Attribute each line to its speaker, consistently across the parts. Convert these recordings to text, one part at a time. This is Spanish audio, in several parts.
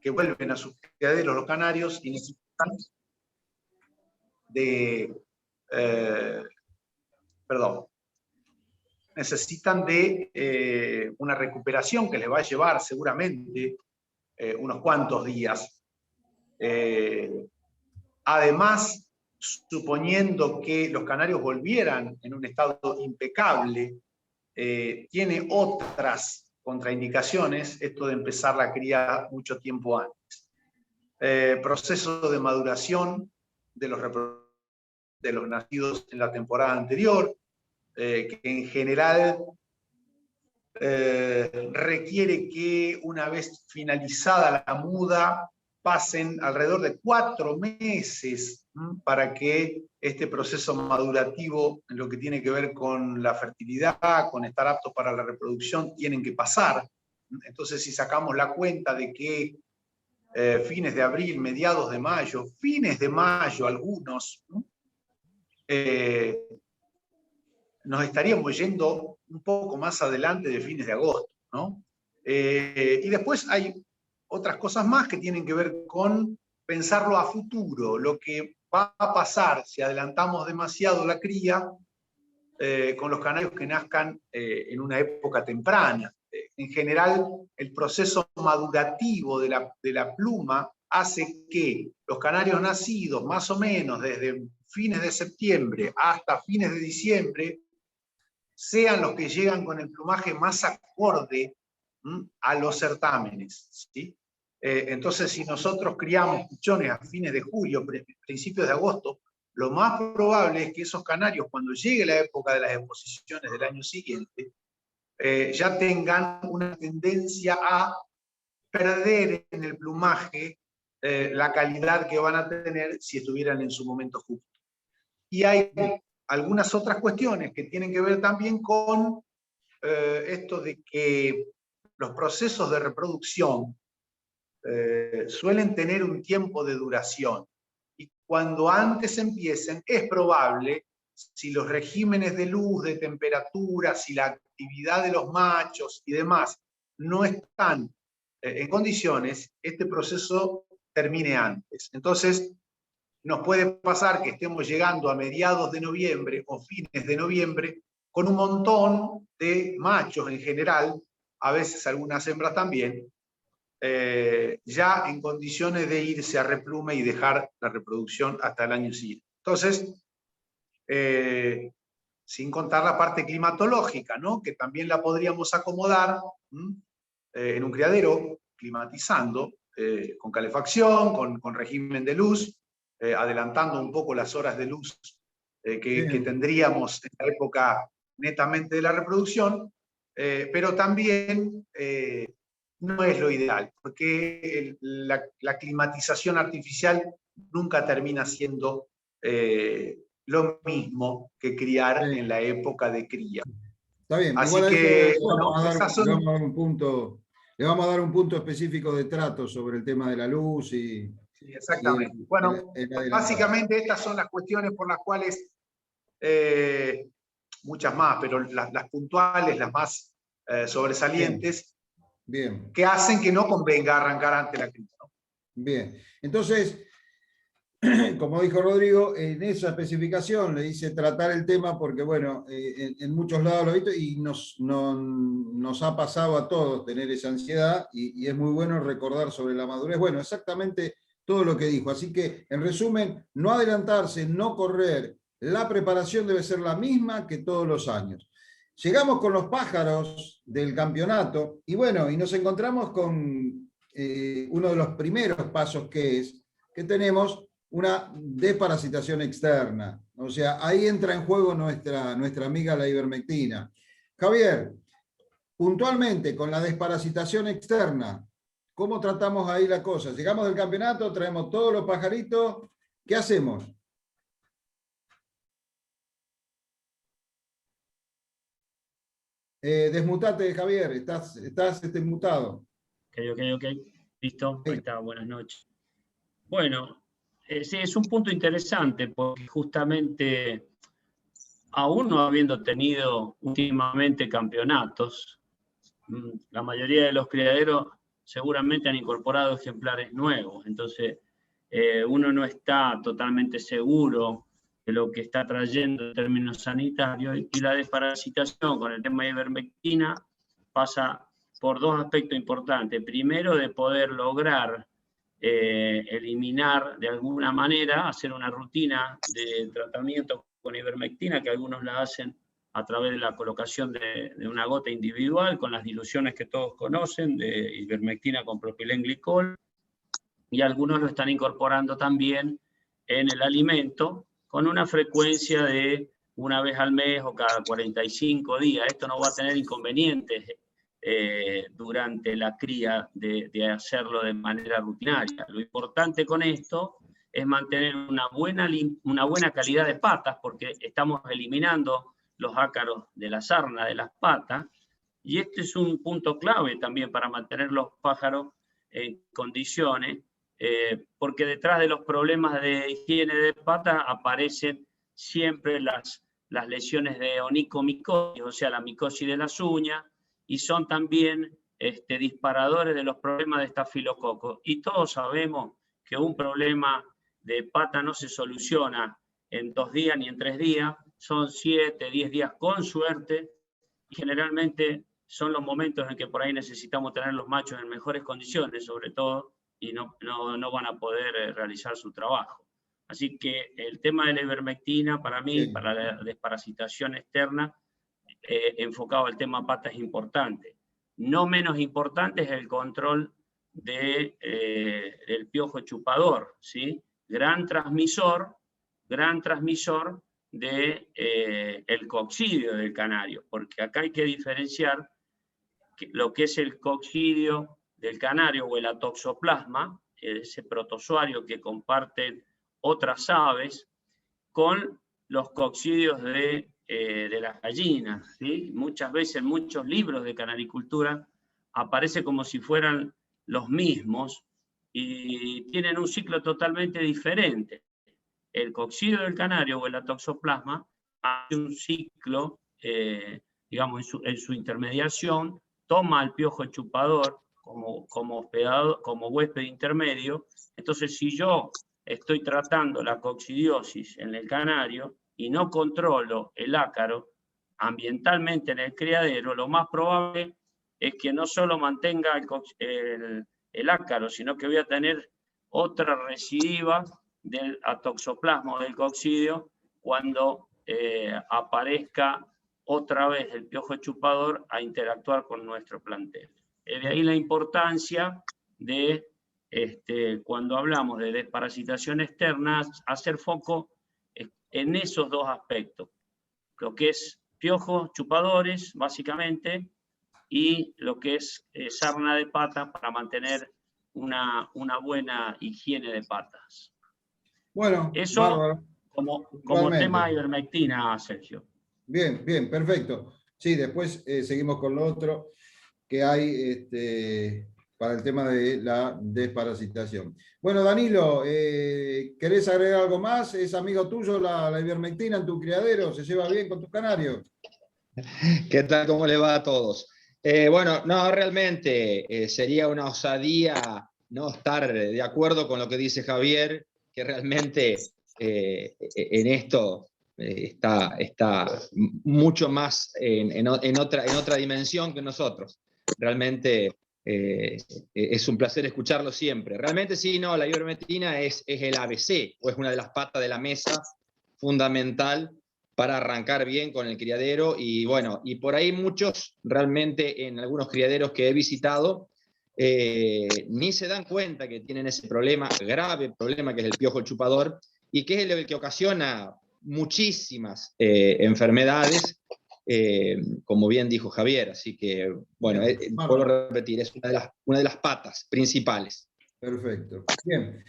Speaker 1: que vuelven a sus criaderos los canarios y necesitan de, necesitan de una recuperación que les va a llevar seguramente unos cuantos días. Además, suponiendo que los canarios volvieran en un estado impecable, tiene otras contraindicaciones esto de empezar la cría mucho tiempo antes. Proceso de maduración de los nacidos en la temporada anterior, que en general requiere que una vez finalizada la muda pasen alrededor de 4 meses para que este proceso madurativo, en lo que tiene que ver con la fertilidad, con estar aptos para la reproducción, tienen que pasar. Entonces, si sacamos la cuenta de que fines de abril, mediados de mayo, fines de mayo algunos, nos estaríamos yendo un poco más adelante de fines de agosto, ¿no? Y después hay otras cosas más que tienen que ver con pensarlo a futuro, lo que va a pasar si adelantamos demasiado la cría con los canarios que nazcan en una época temprana. En general, el proceso madurativo de la pluma hace que los canarios nacidos más o menos desde fines de septiembre hasta fines de diciembre sean los que llegan con el plumaje más acorde a los certámenes, ¿sí? Entonces, si nosotros criamos pichones a fines de julio, principios de agosto, lo más probable es que esos canarios, cuando llegue la época de las exposiciones del año siguiente, ya tengan una tendencia a perder en el plumaje la calidad que van a tener si estuvieran en su momento justo. Y hay algunas otras cuestiones que tienen que ver también con esto de que los procesos de reproducción suelen tener un tiempo de duración. Y cuando antes empiecen, es probable, si los regímenes de luz, de temperatura, si la actividad de los machos y demás no están en condiciones, este proceso termine antes. Entonces, nos puede pasar que estemos llegando a mediados de noviembre o fines de noviembre con un montón de machos en general, a veces algunas hembras también, ya en condiciones de irse a replume y dejar la reproducción hasta el año siguiente. Entonces, sin contar la parte climatológica, ¿no? Que también la podríamos acomodar en un criadero, climatizando, con calefacción, con régimen de luz, adelantando un poco las horas de luz que tendríamos en la época netamente de la reproducción, pero también no es lo ideal, porque la climatización artificial nunca termina siendo lo mismo que criar en la época de cría.
Speaker 2: Está bien,
Speaker 1: así
Speaker 2: igual
Speaker 1: que,
Speaker 2: bueno, le vamos a dar un punto específico de trato sobre el tema de la luz y...
Speaker 1: Sí, exactamente. Bueno, básicamente estas son las cuestiones por las cuales, muchas más, pero las puntuales, las más sobresalientes,
Speaker 2: bien,
Speaker 1: que hacen que no convenga arrancar ante la crisis, ¿no?
Speaker 2: Bien, entonces, como dijo Rodrigo, en esa especificación le dice tratar el tema porque, bueno, en muchos lados lo he visto y nos ha pasado a todos tener esa ansiedad y es muy bueno recordar sobre la madurez. Bueno, exactamente todo lo que dijo. Así que, en resumen, no adelantarse, no correr. La preparación debe ser la misma que todos los años. Llegamos con los pájaros del campeonato y, bueno, y nos encontramos con uno de los primeros pasos que tenemos una desparasitación externa. O sea, ahí entra en juego nuestra amiga la ivermectina. Javier, puntualmente con la desparasitación externa, ¿cómo tratamos ahí la cosa? Llegamos del campeonato, traemos todos los pajaritos, ¿qué hacemos? Desmutate, Javier, estás mutado.
Speaker 3: Ok. Listo, ahí está, buenas noches. Bueno, sí, es un punto interesante porque justamente, aún no habiendo tenido últimamente campeonatos, la mayoría de los criaderos seguramente han incorporado ejemplares nuevos. Entonces, uno no está totalmente seguro de lo que está trayendo en términos sanitarios, y la desparasitación con el tema de ivermectina pasa por dos aspectos importantes. Primero, de poder lograr eliminar de alguna manera, hacer una rutina de tratamiento con ivermectina, que algunos la hacen a través de la colocación de una gota individual con las diluciones que todos conocen de ivermectina con propilenglicol, y algunos lo están incorporando también en el alimento con una frecuencia de una vez al mes o cada 45 días. Esto no va a tener inconvenientes durante la cría de hacerlo de manera rutinaria. Lo importante con esto es mantener una buena calidad de patas, porque estamos eliminando los ácaros de la sarna de las patas, y este es un punto clave también para mantener los pájaros en condiciones, porque detrás de los problemas de higiene de pata aparecen siempre las lesiones de onicomicosis, o sea, la micosis de las uñas, y son también disparadores de los problemas de estafilococo. Y todos sabemos que un problema de pata no se soluciona en 2 días ni en 3 días, son 7, 10 días con suerte, y generalmente son los momentos en que por ahí necesitamos tener los machos en mejores condiciones, sobre todo, y no van a poder realizar su trabajo. Así que el tema de la ivermectina, para mí, para la desparasitación externa, enfocado al tema pata, es importante. No menos importante es el control del piojo chupador, ¿sí? Gran transmisor de el coccidio del canario, porque acá hay que diferenciar lo que es el coccidio del canario o el atoxoplasma, ese protozoario que comparten otras aves, con los coccidios de las gallinas, ¿sí? Muchas veces en muchos libros de canaricultura aparece como si fueran los mismos y tienen un ciclo totalmente diferente. El coccidio del canario o el atoxoplasma hace un ciclo, digamos, en su intermediación, toma al piojo chupador como huésped intermedio. Entonces, si yo estoy tratando la coccidiosis en el canario y no controlo el ácaro ambientalmente en el criadero, lo más probable es que no solo mantenga el ácaro, sino que voy a tener otra recidiva del atoxoplasma o del coccidio cuando aparezca otra vez el piojo chupador a interactuar con nuestro plantel. De ahí la importancia de, cuando hablamos de desparasitación externa, hacer foco en esos dos aspectos, lo que es piojos chupadores, básicamente, y lo que es sarna de pata para mantener una buena higiene de patas.
Speaker 2: Bueno,
Speaker 3: eso
Speaker 2: bárbaro.
Speaker 3: como tema de ivermectina, Sergio.
Speaker 2: Bien, bien, perfecto. Sí, después seguimos con lo otro que hay para el tema de la desparasitación. Bueno, Danilo, ¿querés agregar algo más? ¿Es amigo tuyo la ivermectina en tu criadero? ¿Se lleva bien con tus canarios?
Speaker 4: ¿Qué tal? ¿Cómo le va a todos? Bueno, no, realmente sería una osadía no estar de acuerdo con lo que dice Javier, que realmente en esto está mucho más en otra dimensión que nosotros. Realmente es un placer escucharlo siempre. Realmente sí, no, la ivermectina es el ABC, o es una de las patas de la mesa fundamental para arrancar bien con el criadero. Y bueno, y por ahí muchos realmente en algunos criaderos que he visitado ni se dan cuenta que tienen ese problema, grave problema, que es el piojo chupador, y que es el que ocasiona muchísimas enfermedades, como bien dijo Javier. Así que, bueno, vuelvo a repetir, es una de las patas principales.
Speaker 2: Perfecto. Bien.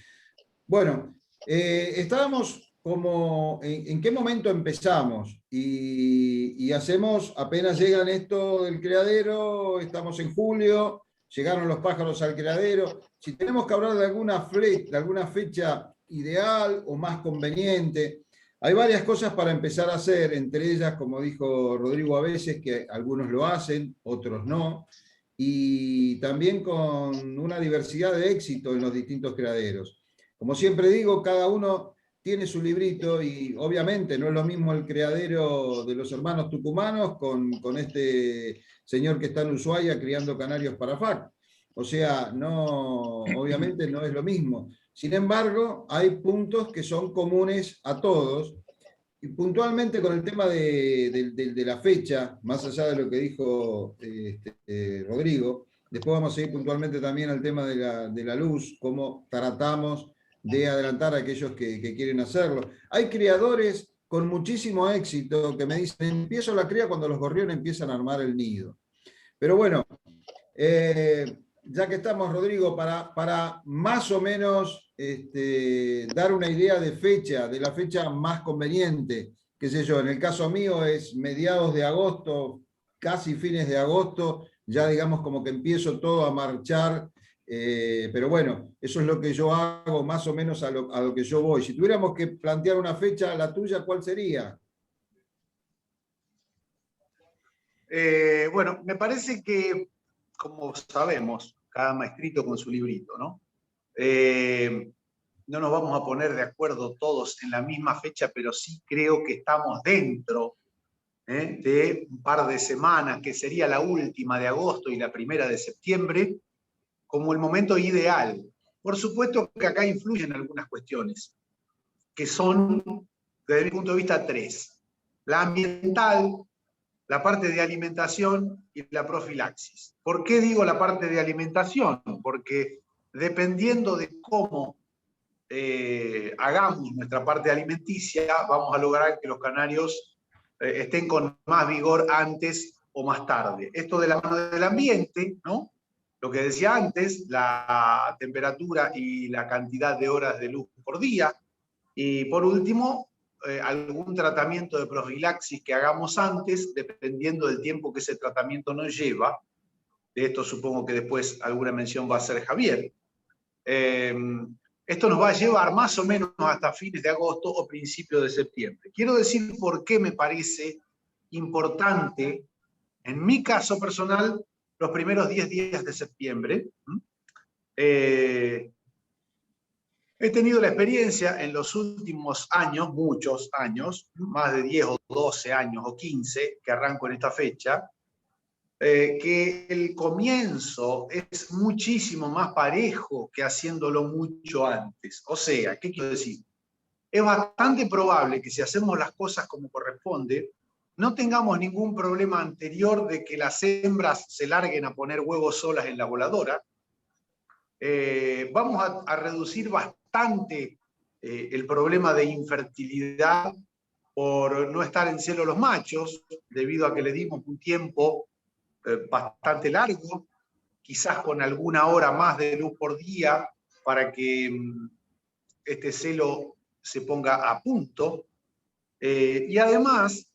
Speaker 2: Bueno, estábamos como, ¿en qué momento empezamos? Y hacemos, apenas llegan esto del criadero, estamos en julio, llegaron los pájaros al criadero. Si tenemos que hablar de alguna fecha ideal o más conveniente, hay varias cosas para empezar a hacer, entre ellas, como dijo Rodrigo a veces, que algunos lo hacen, otros no, y también con una diversidad de éxito en los distintos criaderos. Como siempre digo, cada uno tiene su librito y obviamente no es lo mismo el criadero de los hermanos tucumanos con este señor que está en Ushuaia criando canarios para FAC. O sea, no, obviamente no es lo mismo. Sin embargo, hay puntos que son comunes a todos. Y puntualmente con el tema de la fecha, más allá de lo que dijo Rodrigo, después vamos a ir puntualmente también al tema de la luz, cómo tratamos de adelantar a aquellos que quieren hacerlo. Hay criadores con muchísimo éxito que me dicen, empiezo la cría cuando los gorriones empiezan a armar el nido. Pero bueno, ya que estamos, Rodrigo, para más o menos dar una idea de la fecha más conveniente, qué sé yo, en el caso mío es mediados de agosto, casi fines de agosto, ya digamos como que empiezo todo a marchar, pero bueno, eso es lo que yo hago más o menos a lo que yo voy. Si tuviéramos que plantear una fecha, la tuya, ¿cuál sería?
Speaker 1: Bueno, me parece que, como sabemos, cada maestrito con su librito, ¿no? No nos vamos a poner de acuerdo todos en la misma fecha, pero sí creo que estamos dentro de un par de semanas, que sería la última de agosto y la primera de septiembre, como el momento ideal. Por supuesto que acá influyen algunas cuestiones, que son, desde mi punto de vista, tres. La ambiental, la parte de alimentación y la profilaxis. ¿Por qué digo la parte de alimentación? Porque dependiendo de cómo hagamos nuestra parte alimenticia, vamos a lograr que los canarios estén con más vigor antes o más tarde. Esto de la mano del ambiente, ¿no? Lo que decía antes, la temperatura y la cantidad de horas de luz por día. Y por último, algún tratamiento de profilaxis que hagamos antes, dependiendo del tiempo que ese tratamiento nos lleva. De esto supongo que después alguna mención va a hacer Javier. Esto nos va a llevar más o menos hasta fines de agosto o principios de septiembre. Quiero decir por qué me parece importante, en mi caso personal, los primeros 10 días de septiembre. He tenido la experiencia en los últimos años, muchos años, más de 10 o 12 años o 15 que arranco en esta fecha, que el comienzo es muchísimo más parejo que haciéndolo mucho antes. O sea, ¿qué quiero decir? Es bastante probable que si hacemos las cosas como corresponde, no tengamos ningún problema anterior de que las hembras se larguen a poner huevos solas en la voladora. Vamos a reducir bastante el problema de infertilidad por no estar en celo los machos, debido a que le dimos un tiempo bastante largo, quizás con alguna hora más de luz por día para que este celo se ponga a punto. Y además,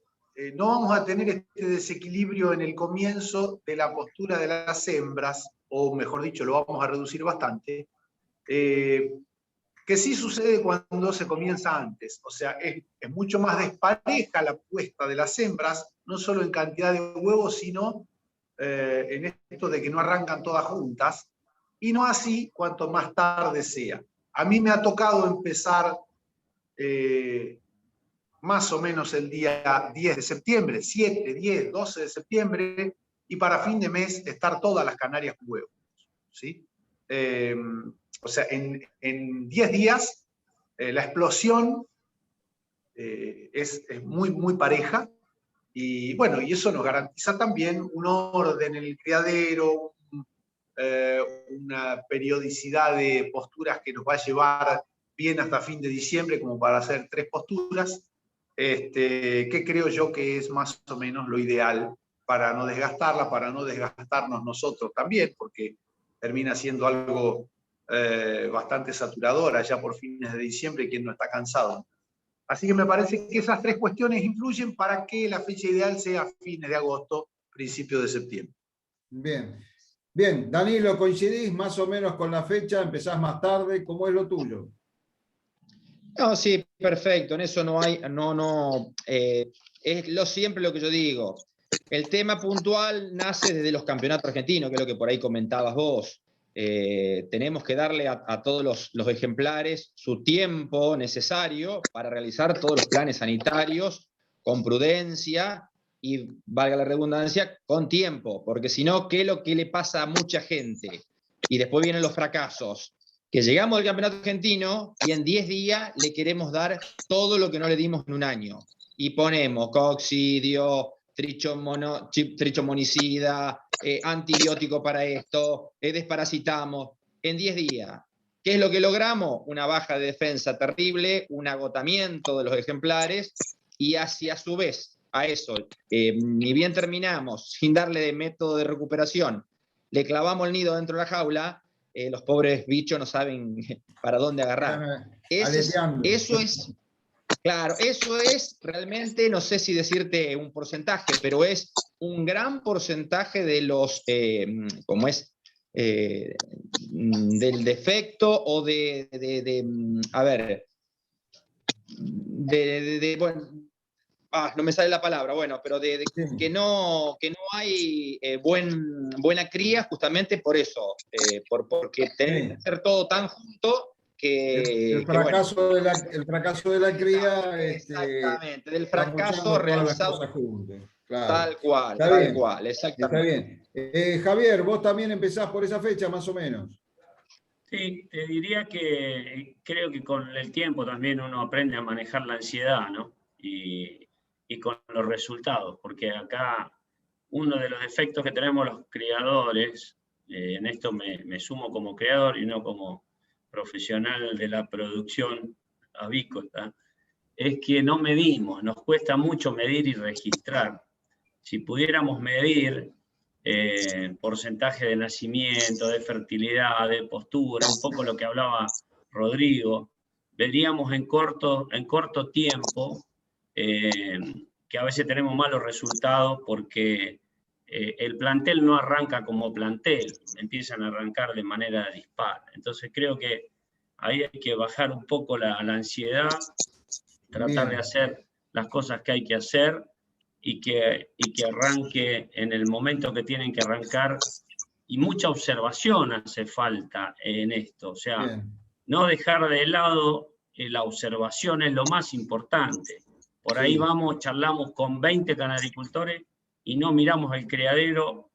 Speaker 1: no vamos a tener este desequilibrio en el comienzo de la postura de las hembras, o mejor dicho, lo vamos a reducir bastante, que sí sucede cuando se comienza antes. O sea, es mucho más despareja la puesta de las hembras, no solo en cantidad de huevos, sino en esto de que no arrancan todas juntas, y no así cuanto más tarde sea. A mí me ha tocado empezar más o menos el día 10 de septiembre, 7, 10, 12 de septiembre, y para fin de mes estar todas las canarias con huevos, ¿sí? O sea, en 10 días la explosión es muy, muy pareja, y bueno, y eso nos garantiza también un orden en el criadero, una periodicidad de posturas que nos va a llevar bien hasta fin de diciembre, como para hacer 3 posturas, que creo yo que es más o menos lo ideal para no desgastarla, para no desgastarnos nosotros también, porque termina siendo algo bastante saturadora ya por fines de diciembre, quien no está cansado. Así que me parece que esas 3 cuestiones influyen para que la fecha ideal sea fines de agosto, principio de septiembre.
Speaker 2: Bien. Bien, Danilo, ¿coincidís más o menos con la fecha? ¿Empezás más tarde? ¿Cómo es lo tuyo?
Speaker 4: No, sí, perfecto. En eso no hay, es siempre lo que yo digo. El tema puntual nace desde los campeonatos argentinos, que es lo que por ahí comentabas vos. Tenemos que darle a todos los ejemplares su tiempo necesario para realizar todos los planes sanitarios con prudencia y, valga la redundancia, con tiempo, porque si no, ¿qué es lo que le pasa a mucha gente? Y después vienen los fracasos, que llegamos al campeonato argentino y en 10 días le queremos dar todo lo que no le dimos en un año. Y ponemos coccidio, trichomonicida, antibiótico para esto, desparasitamos, en 10 días. ¿Qué es lo que logramos? Una baja de defensa terrible, un agotamiento de los ejemplares, y hacia su vez a eso, ni bien terminamos, sin darle de método de recuperación, le clavamos el nido dentro de la jaula, los pobres bichos no saben para dónde agarrar. Eso es, claro, eso es realmente, no sé si decirte un porcentaje, pero es un gran porcentaje de los, como es, del defecto o a ver, bueno, no me sale la palabra, bueno, pero que no hay buena cría justamente por eso, porque tiene que ser todo tan junto que...
Speaker 2: El fracaso,
Speaker 4: bueno,
Speaker 2: el fracaso de la cría...
Speaker 4: Exactamente, del fracaso realizado.
Speaker 2: Claro.
Speaker 4: Tal cual, exactamente.
Speaker 2: Está bien. Javier, vos también empezás por esa fecha, más o menos.
Speaker 3: Sí, te diría que creo que con el tiempo también uno aprende a manejar la ansiedad, ¿no? Y con los resultados, porque acá uno de los defectos que tenemos los criadores, en esto me sumo como creador y no como profesional de la producción avícola, es que no medimos, nos cuesta mucho medir y registrar. Si pudiéramos medir porcentaje de nacimiento, de fertilidad, de postura, un poco lo que hablaba Rodrigo, veríamos en corto tiempo que a veces tenemos malos resultados porque el plantel no arranca como plantel, empiezan a arrancar de manera dispar. Entonces creo que ahí hay que bajar un poco la ansiedad, tratar de hacer las cosas que hay que hacer y que arranque en el momento que tienen que arrancar. Y mucha observación hace falta en esto, o sea, no dejar de lado la observación es lo más importante. Por ahí vamos, charlamos con 20 canaricultores y no miramos el criadero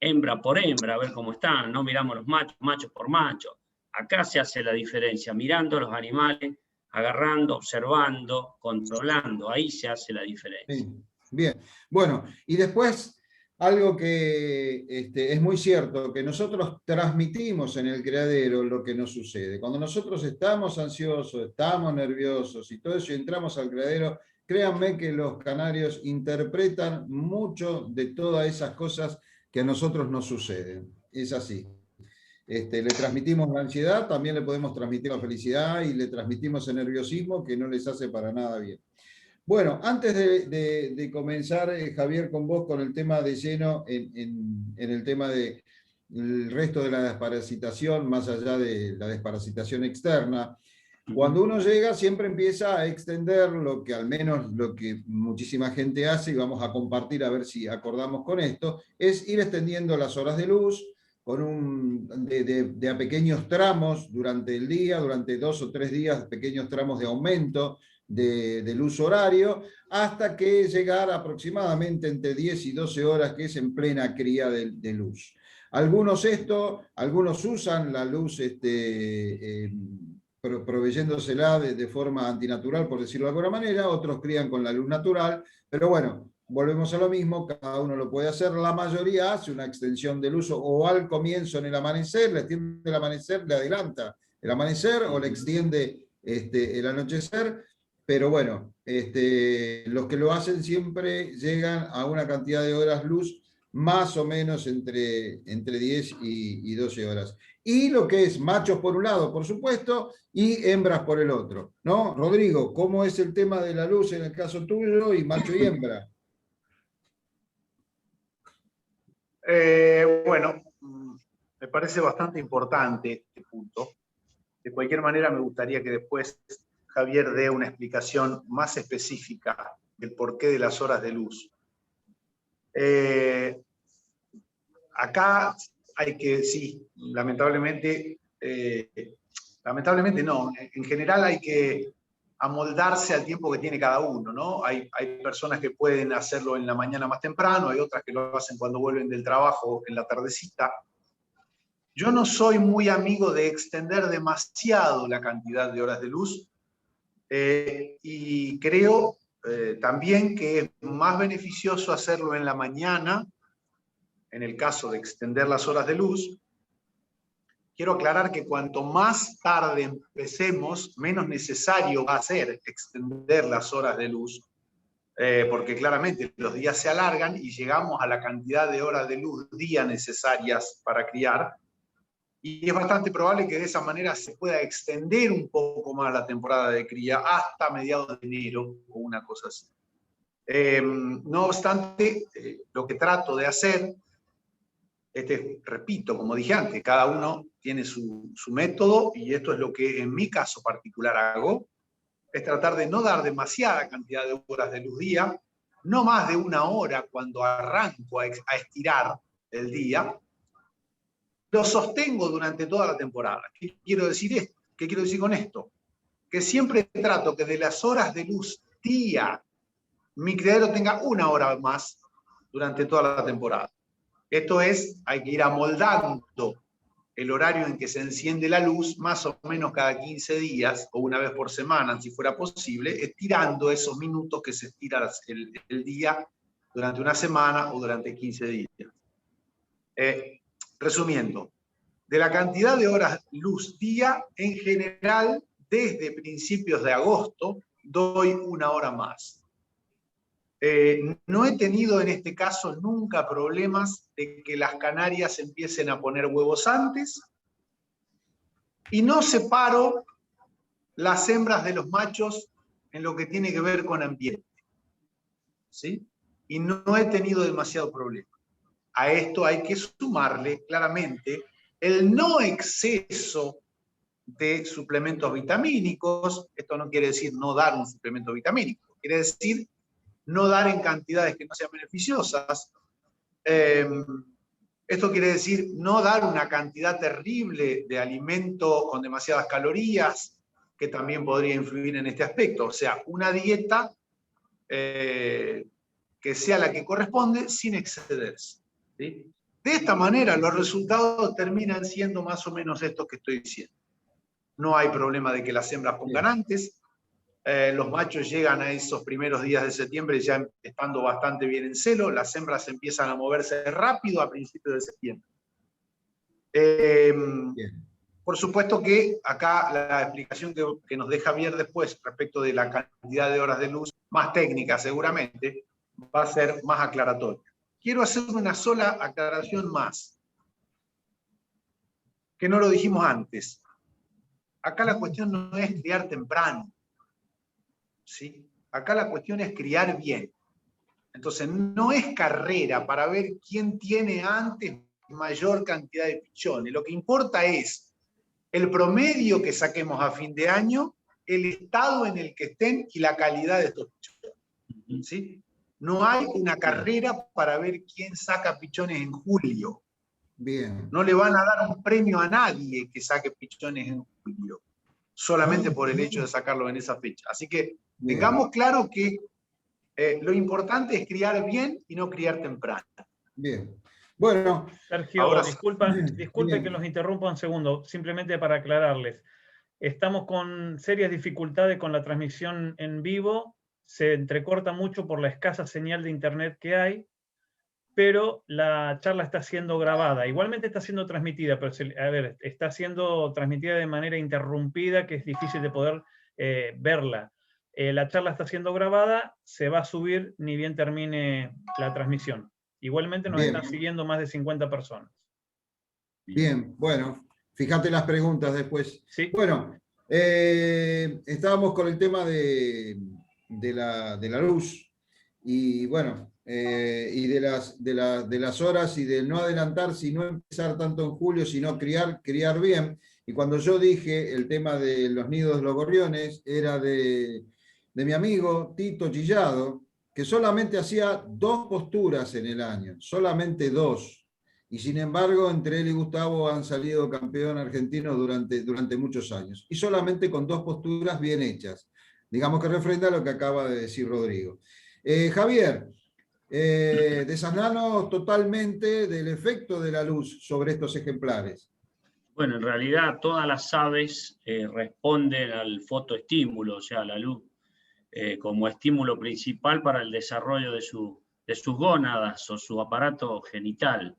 Speaker 3: hembra por hembra, a ver cómo están, no miramos los machos, machos por machos. Acá se hace la diferencia, mirando los animales, agarrando, observando, controlando, ahí se hace la diferencia.
Speaker 2: Sí. Bien, bueno, y después algo que es muy cierto, que nosotros transmitimos en el criadero lo que nos sucede. Cuando nosotros estamos ansiosos, estamos nerviosos y todo eso, y entramos al criadero, créanme que los canarios interpretan mucho de todas esas cosas que a nosotros nos suceden. Es así. Le transmitimos la ansiedad, también le podemos transmitir la felicidad y le transmitimos el nerviosismo que no les hace para nada bien. Bueno, antes de comenzar, Javier, con vos con el tema de lleno, en el tema del resto de la desparasitación, más allá de la desparasitación externa, cuando uno llega siempre empieza a extender lo que al menos lo que muchísima gente hace, y vamos a compartir a ver si acordamos con esto, es ir extendiendo las horas de luz de a pequeños tramos durante el día, durante 2 o 3 días, pequeños tramos de aumento del uso horario, hasta que llegar aproximadamente entre 10 y 12 horas, que es en plena cría de luz. Algunos usan la luz proveyéndosela de forma antinatural, por decirlo de alguna manera, otros crían con la luz natural, pero bueno, volvemos a lo mismo, cada uno lo puede hacer, la mayoría hace una extensión del uso, o al comienzo en el amanecer, le extiende el amanecer, le adelanta el amanecer, o le extiende el anochecer. Pero bueno, los que lo hacen siempre llegan a una cantidad de horas luz más o menos entre 10 y 12 horas. Y lo que es machos por un lado, por supuesto, y hembras por el otro, ¿no? Rodrigo, ¿cómo es el tema de la luz en el caso tuyo y macho y hembra?
Speaker 1: Bueno, me parece bastante importante este punto. De cualquier manera, me gustaría que después Javier dé una explicación más específica del porqué de las horas de luz. Acá hay que, sí, lamentablemente no, en general hay que amoldarse al tiempo que tiene cada uno, ¿no? Hay personas que pueden hacerlo en la mañana más temprano, hay otras que lo hacen cuando vuelven del trabajo en la tardecita. Yo no soy muy amigo de extender demasiado la cantidad de horas de luz y creo también que es más beneficioso hacerlo en la mañana, en el caso de extender las horas de luz. Quiero aclarar que cuanto más tarde empecemos, menos necesario va a ser extender las horas de luz, porque claramente los días se alargan y llegamos a la cantidad de horas de luz día necesarias para criar, y es bastante probable que de esa manera se pueda extender un poco más la temporada de cría hasta mediados de enero o una cosa así. No obstante, lo que trato de hacer, repito, como dije antes, cada uno tiene su método, y esto es lo que en mi caso particular hago, es tratar de no dar demasiada cantidad de horas de luz día, no más de 1 hora cuando arranco a estirar el día. Lo sostengo durante toda la temporada. ¿Qué quiero decir con esto? Que siempre trato que de las horas de luz día, mi criadero tenga 1 hora más durante toda la temporada. Esto es, hay que ir amoldando el horario en que se enciende la luz, más o menos cada 15 días, o una vez por semana, si fuera posible, estirando esos minutos que se estira el día durante una semana o durante 15 días. Resumiendo, de la cantidad de horas luz día, en general, desde principios de agosto, doy 1 hora más. No he tenido en este caso nunca problemas de que las canarias empiecen a poner huevos antes, y no separo las hembras de los machos en lo que tiene que ver con ambiente, ¿sí? Y no he tenido demasiado problema. A esto hay que sumarle claramente el no exceso de suplementos vitamínicos. Esto no quiere decir no dar un suplemento vitamínico, quiere decir no dar en cantidades que no sean beneficiosas. Esto quiere decir no dar una cantidad terrible de alimento con demasiadas calorías, que también podría influir en este aspecto. O sea, una dieta que sea la que corresponde sin excederse, ¿sí? De esta manera los resultados terminan siendo más o menos estos que estoy diciendo. No hay problema de que las hembras pongan antes. Los machos llegan a esos primeros días de septiembre ya estando bastante bien en celo. Las hembras empiezan a moverse rápido a principios de septiembre. Por supuesto que acá la explicación que nos deja Javier después respecto de la cantidad de horas de luz, más técnica seguramente, va a ser más aclaratoria. Quiero hacer una sola aclaración más, que no lo dijimos antes. Acá la cuestión no es criar temprano, ¿sí? Acá la cuestión es criar bien. Entonces, no es carrera para ver quién tiene antes mayor cantidad de pichones. Lo que importa es el promedio que saquemos a fin de año, el estado en el que estén y la calidad de estos pichones, ¿sí? No hay una carrera para ver quién saca pichones en julio.
Speaker 2: Bien.
Speaker 1: No le van a dar un premio a nadie que saque pichones en julio, solamente por el hecho de sacarlo en esa fecha. Así que tengamos claro que lo importante es criar bien y no criar temprano.
Speaker 2: Bien. Bueno.
Speaker 5: Sergio,
Speaker 1: ahora,
Speaker 5: disculpe que los interrumpa un segundo, simplemente para aclararles. Estamos con serias dificultades con la transmisión en vivo, se entrecorta mucho por la escasa señal de internet que hay, pero la charla está siendo grabada. Igualmente está siendo transmitida, pero está siendo transmitida de manera interrumpida, que es difícil de poder verla. La charla está siendo grabada, se va a subir ni bien termine la transmisión. Igualmente nos están siguiendo más de 50 personas.
Speaker 2: Bien, bueno, fíjate las preguntas después.
Speaker 5: Sí.
Speaker 2: Bueno, estábamos con el tema de la luz, y bueno, y de las horas, y de no adelantarse y no empezar tanto en julio, sino criar bien. Y cuando yo dije el tema de los nidos de los gorriones, era de mi amigo Tito Chillado, que solamente hacía 2 posturas en el año, solamente 2. Y sin embargo, entre él y Gustavo han salido campeón argentino durante muchos años. Y solamente con 2 posturas bien hechas. Digamos que refrenda lo que acaba de decir Rodrigo. Javier, desaznanos totalmente del efecto de la luz sobre estos ejemplares.
Speaker 3: Bueno, en realidad todas las aves responden al fotoestímulo, o sea, la luz, como estímulo principal para el desarrollo de sus gónadas o su aparato genital.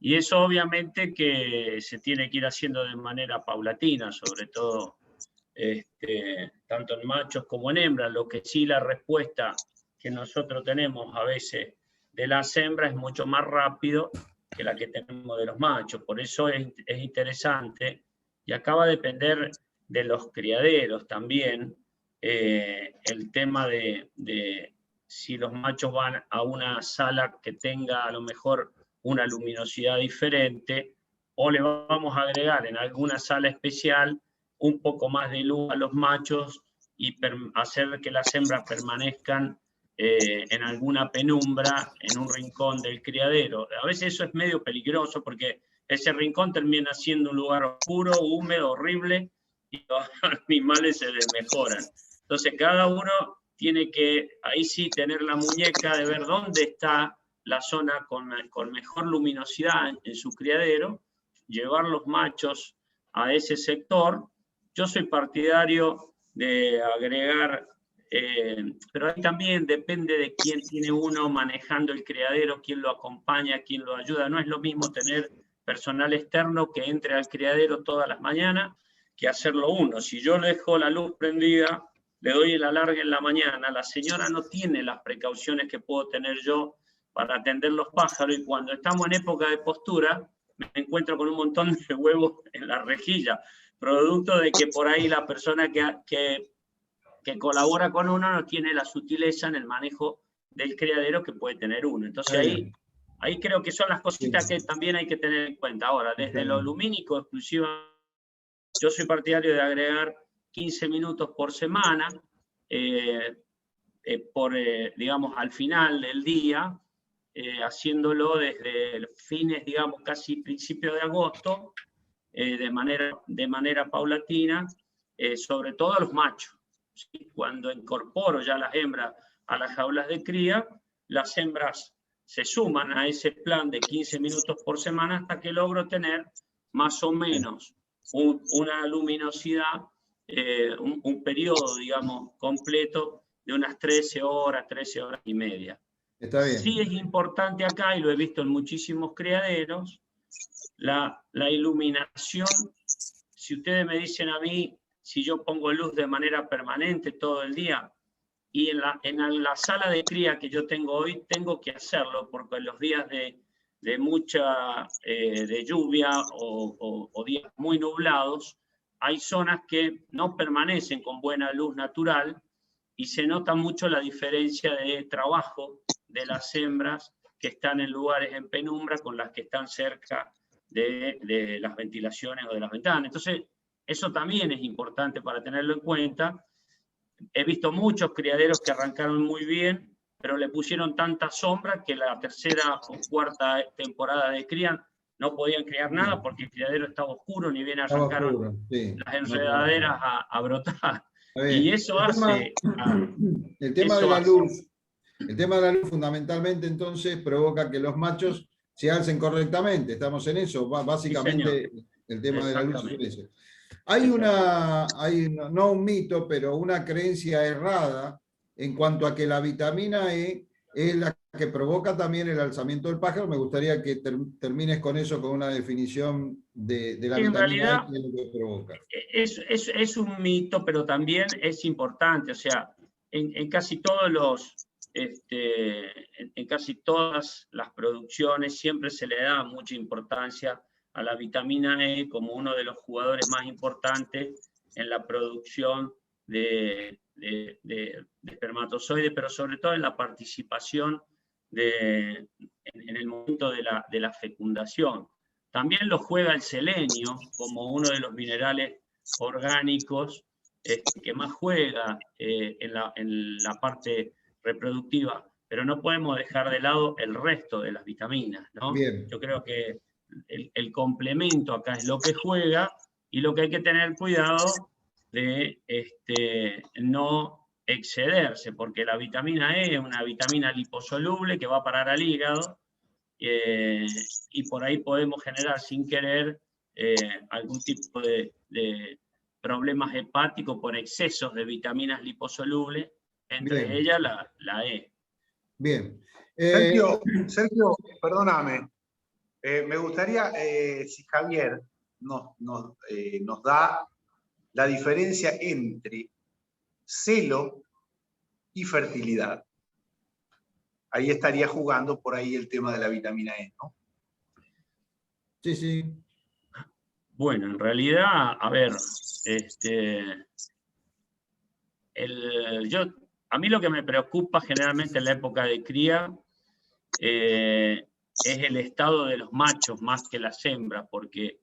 Speaker 3: Y eso obviamente que se tiene que ir haciendo de manera paulatina, sobre todo tanto en machos como en hembras. Lo que sí, la respuesta que nosotros tenemos a veces de las hembras es mucho más rápido que la que tenemos de los machos. Por eso es interesante, y acá va a depender de los criaderos también, el tema de si los machos van a una sala que tenga a lo mejor una luminosidad diferente, o le vamos a agregar en alguna sala especial un poco más de luz a los machos y hacer que las hembras permanezcan en alguna penumbra, en un rincón del criadero. A veces eso es medio peligroso porque ese rincón termina siendo un lugar oscuro, húmedo, horrible, y los animales se desmejoran. Entonces cada uno tiene que, ahí sí, tener la muñeca de ver dónde está la zona con mejor luminosidad en su criadero, llevar los machos a ese sector. Yo soy partidario de agregar, pero ahí también depende de quién tiene uno manejando el criadero, quién lo acompaña, quién lo ayuda. No es lo mismo tener personal externo que entre al criadero todas las mañanas que hacerlo uno. Si yo le dejo la luz prendida, le doy el alargue en la mañana, la señora no tiene las precauciones que puedo tener yo para atender los pájaros, y cuando estamos en época de postura, me encuentro con un montón de huevos en la rejilla, producto de que por ahí la persona que colabora con uno no tiene la sutileza en el manejo del criadero que puede tener uno. Entonces ahí creo que son las cositas que también hay que tener en cuenta. Ahora, desde lo lumínico exclusivo, yo soy partidario de agregar 15 minutos por semana, digamos, al final del día, haciéndolo desde fines, digamos, casi principios de agosto, de manera paulatina, sobre todo a los machos. ¿Sí? Cuando incorporo ya las hembras a las jaulas de cría, las hembras se suman a ese plan de 15 minutos por semana hasta que logro tener más o menos una luminosidad, un periodo, digamos, completo de unas 13 horas y media.
Speaker 2: Está bien.
Speaker 3: Sí es importante acá, y lo he visto en muchísimos criaderos, la iluminación. Si ustedes me dicen a mí, si yo pongo luz de manera permanente todo el día, y en la sala de cría que yo tengo hoy, tengo que hacerlo, porque en los días de mucha de lluvia o días muy nublados, hay zonas que no permanecen con buena luz natural, y se nota mucho la diferencia de trabajo de las hembras que están en lugares en penumbra con las que están cerca de las ventilaciones o de las ventanas. Entonces, eso también es importante para tenerlo en cuenta. He visto muchos criaderos que arrancaron muy bien, pero le pusieron tanta sombra que la tercera o cuarta temporada de cría no podían criar nada porque el criadero estaba oscuro, ni bien arrancaron las enredaderas a brotar. Y eso hace...
Speaker 2: El tema de la luz. El tema de la luz fundamentalmente entonces provoca que los machos se alcen correctamente. Estamos en eso, básicamente sí, el tema de la luz es eso. Hay no un mito, pero una creencia errada en cuanto a que la vitamina E es la que provoca también el alzamiento del pájaro. Me gustaría que termines con eso, con una definición de la vitamina E, que es lo que provoca.
Speaker 3: Es un mito, pero también es importante. O sea, en casi todos los... en casi todas las producciones siempre se le da mucha importancia a la vitamina E como uno de los jugadores más importantes en la producción de espermatozoides, pero sobre todo en la participación en el momento de la fecundación. También lo juega el selenio como uno de los minerales orgánicos que más juega en la parte reproductiva, pero no podemos dejar de lado el resto de las vitaminas, ¿no?
Speaker 2: Bien.
Speaker 3: Yo creo que el complemento acá es lo que juega, y lo que hay que tener cuidado de no excederse, porque la vitamina E es una vitamina liposoluble que va a parar al hígado, y por ahí podemos generar sin querer algún tipo de problemas hepáticos por excesos de vitaminas liposolubles, entre
Speaker 2: Bien.
Speaker 3: ellas la E.
Speaker 2: Bien.
Speaker 1: Sergio, perdóname. Me gustaría, si Javier nos da la diferencia entre celo y fertilidad. Ahí estaría jugando por ahí el tema de la vitamina E, ¿no?
Speaker 2: Sí, sí.
Speaker 3: Bueno, en realidad, a ver, a mí lo que me preocupa generalmente en la época de cría es el estado de los machos más que las hembras, porque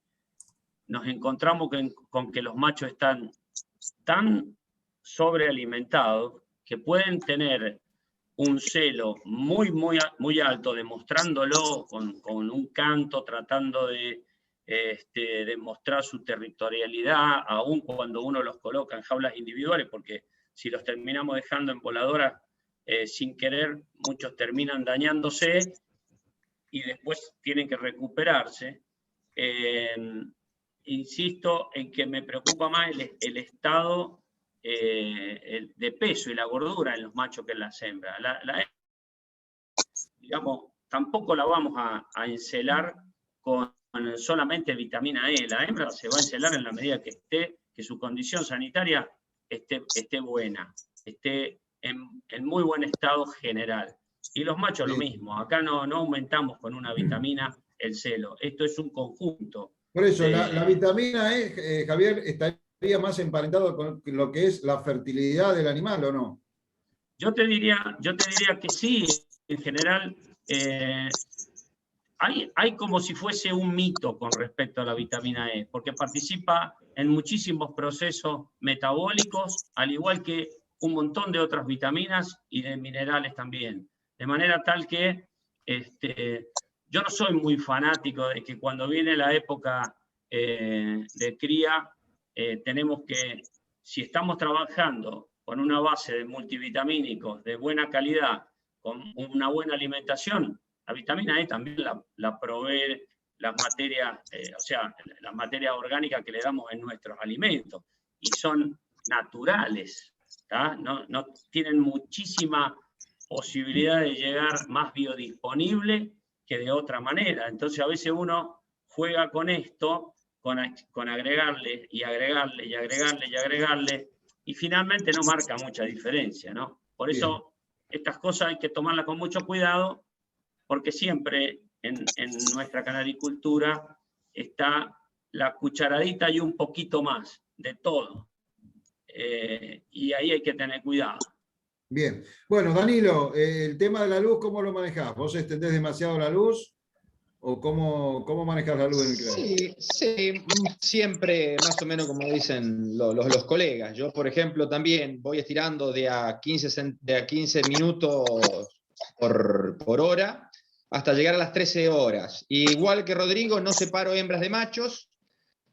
Speaker 3: nos encontramos con que los machos están tan sobrealimentados que pueden tener un celo muy, muy, muy alto, demostrándolo con un canto, tratando de demostrar su territorialidad, aun cuando uno los coloca en jaulas individuales, porque si los terminamos dejando en voladoras sin querer, muchos terminan dañándose y después tienen que recuperarse. Insisto en que me preocupa más el estado de peso y la gordura en los machos que en las hembras. Digamos, tampoco la vamos a encelar con solamente vitamina E. La hembra se va a encelar en la medida que su condición sanitaria esté buena, esté en muy buen estado general. Y los machos lo mismo. Acá no aumentamos con una vitamina el celo. Esto es un conjunto.
Speaker 2: Por eso, la vitamina E, Javier, estaría más emparentado con lo que es la fertilidad del animal, ¿o no?
Speaker 3: Yo te diría que sí, en general. Hay como si fuese un mito con respecto a la vitamina E, porque participa en muchísimos procesos metabólicos, al igual que un montón de otras vitaminas y de minerales también. De manera tal que yo no soy muy fanático de que cuando viene la época de cría, tenemos que, si estamos trabajando con una base de multivitamínicos de buena calidad, con una buena alimentación, la vitamina E también la provee las materias, o sea, las materias orgánicas que le damos en nuestros alimentos, y son naturales, no tienen muchísima posibilidad de llegar más biodisponible que de otra manera. Entonces a veces uno juega con esto, con agregarle y agregarle y agregarle y agregarle, y finalmente no marca mucha diferencia, ¿no? Por eso estas cosas hay que tomarlas con mucho cuidado, porque siempre en nuestra canaricultura está la cucharadita y un poquito más de todo. Y ahí hay que tener cuidado.
Speaker 2: Bien. Bueno, Danilo, el tema de la luz, ¿cómo lo manejás? ¿Vos extendés demasiado la luz? ¿O cómo manejas la luz en el criadero?
Speaker 4: Sí, siempre más o menos como dicen los colegas. Yo, por ejemplo, también voy estirando de a 15 minutos por hora hasta llegar a las 13 horas. Igual que Rodrigo, no separo hembras de machos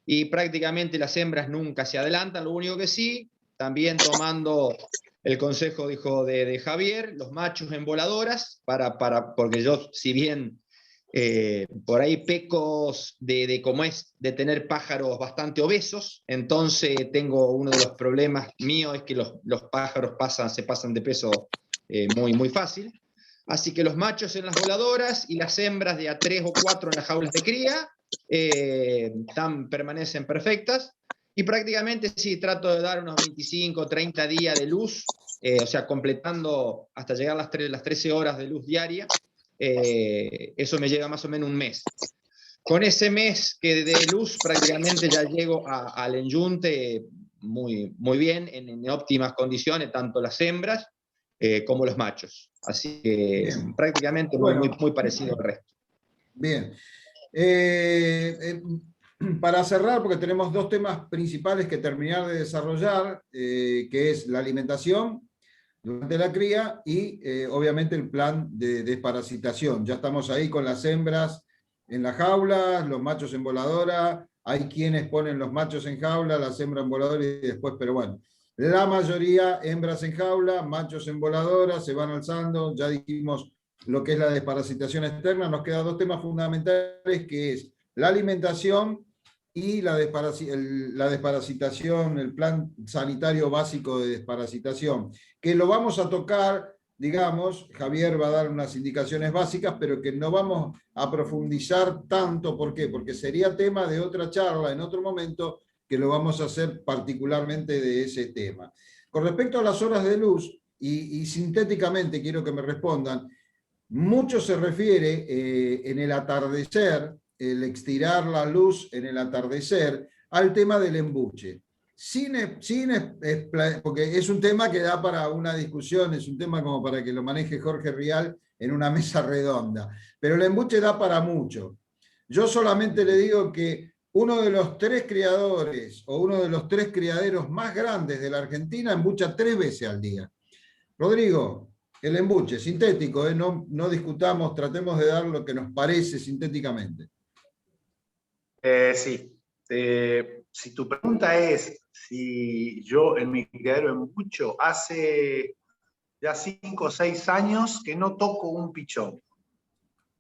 Speaker 4: y prácticamente las hembras nunca se adelantan. Lo único que sí, también tomando el consejo de Javier, los machos en voladoras, porque yo, si bien por ahí pecos de tener pájaros bastante obesos, entonces tengo uno de los problemas míos es que los pájaros se pasan de peso muy, muy fácil. Así que los machos en las voladoras y las hembras de a 3 o 4 en las jaulas de cría permanecen perfectas. Y prácticamente sí, trato de dar unos 25 o 30 días de luz, o sea, completando hasta llegar a las 13 horas de luz diaria. Eso me llega más o menos un mes. Con ese mes que de luz prácticamente ya llego al enyunte muy, muy bien, en óptimas condiciones, tanto las hembras como los machos. Así que prácticamente muy, muy parecido al resto.
Speaker 2: Bien. Para cerrar, porque tenemos dos temas principales que terminar de desarrollar, que es la alimentación. durante la cría y obviamente el plan de desparasitación. Ya estamos ahí con las hembras en la jaula, los machos en voladora, hay quienes ponen los machos en jaula, las hembras en voladora y después, pero bueno, la mayoría hembras en jaula, machos en voladora, se van alzando, ya dijimos lo que es la desparasitación externa, nos quedan dos temas fundamentales que es la alimentación y la desparasitación, el plan sanitario básico de desparasitación, que lo vamos a tocar, digamos, Javier va a dar unas indicaciones básicas, pero que no vamos a profundizar tanto. ¿Por qué? Porque sería tema de otra charla en otro momento, que lo vamos a hacer particularmente de ese tema. Con respecto a las horas de luz, y sintéticamente quiero que me respondan, mucho se refiere en el atardecer, el estirar la luz en el atardecer, al tema del embuche. Porque es un tema que da para una discusión, es un tema como para que lo maneje Jorge Rial en una mesa redonda, pero el embuche da para mucho. Yo solamente le digo que uno de los 3 criadores o uno de los 3 criaderos más grandes de la Argentina embucha 3 veces al día. Rodrigo, el embuche, sintético, no discutamos, tratemos de dar lo que nos parece sintéticamente.
Speaker 1: Sí. Si tu pregunta es si yo en mi criadero embucho, hace ya 5 o 6 años que no toco un pichón.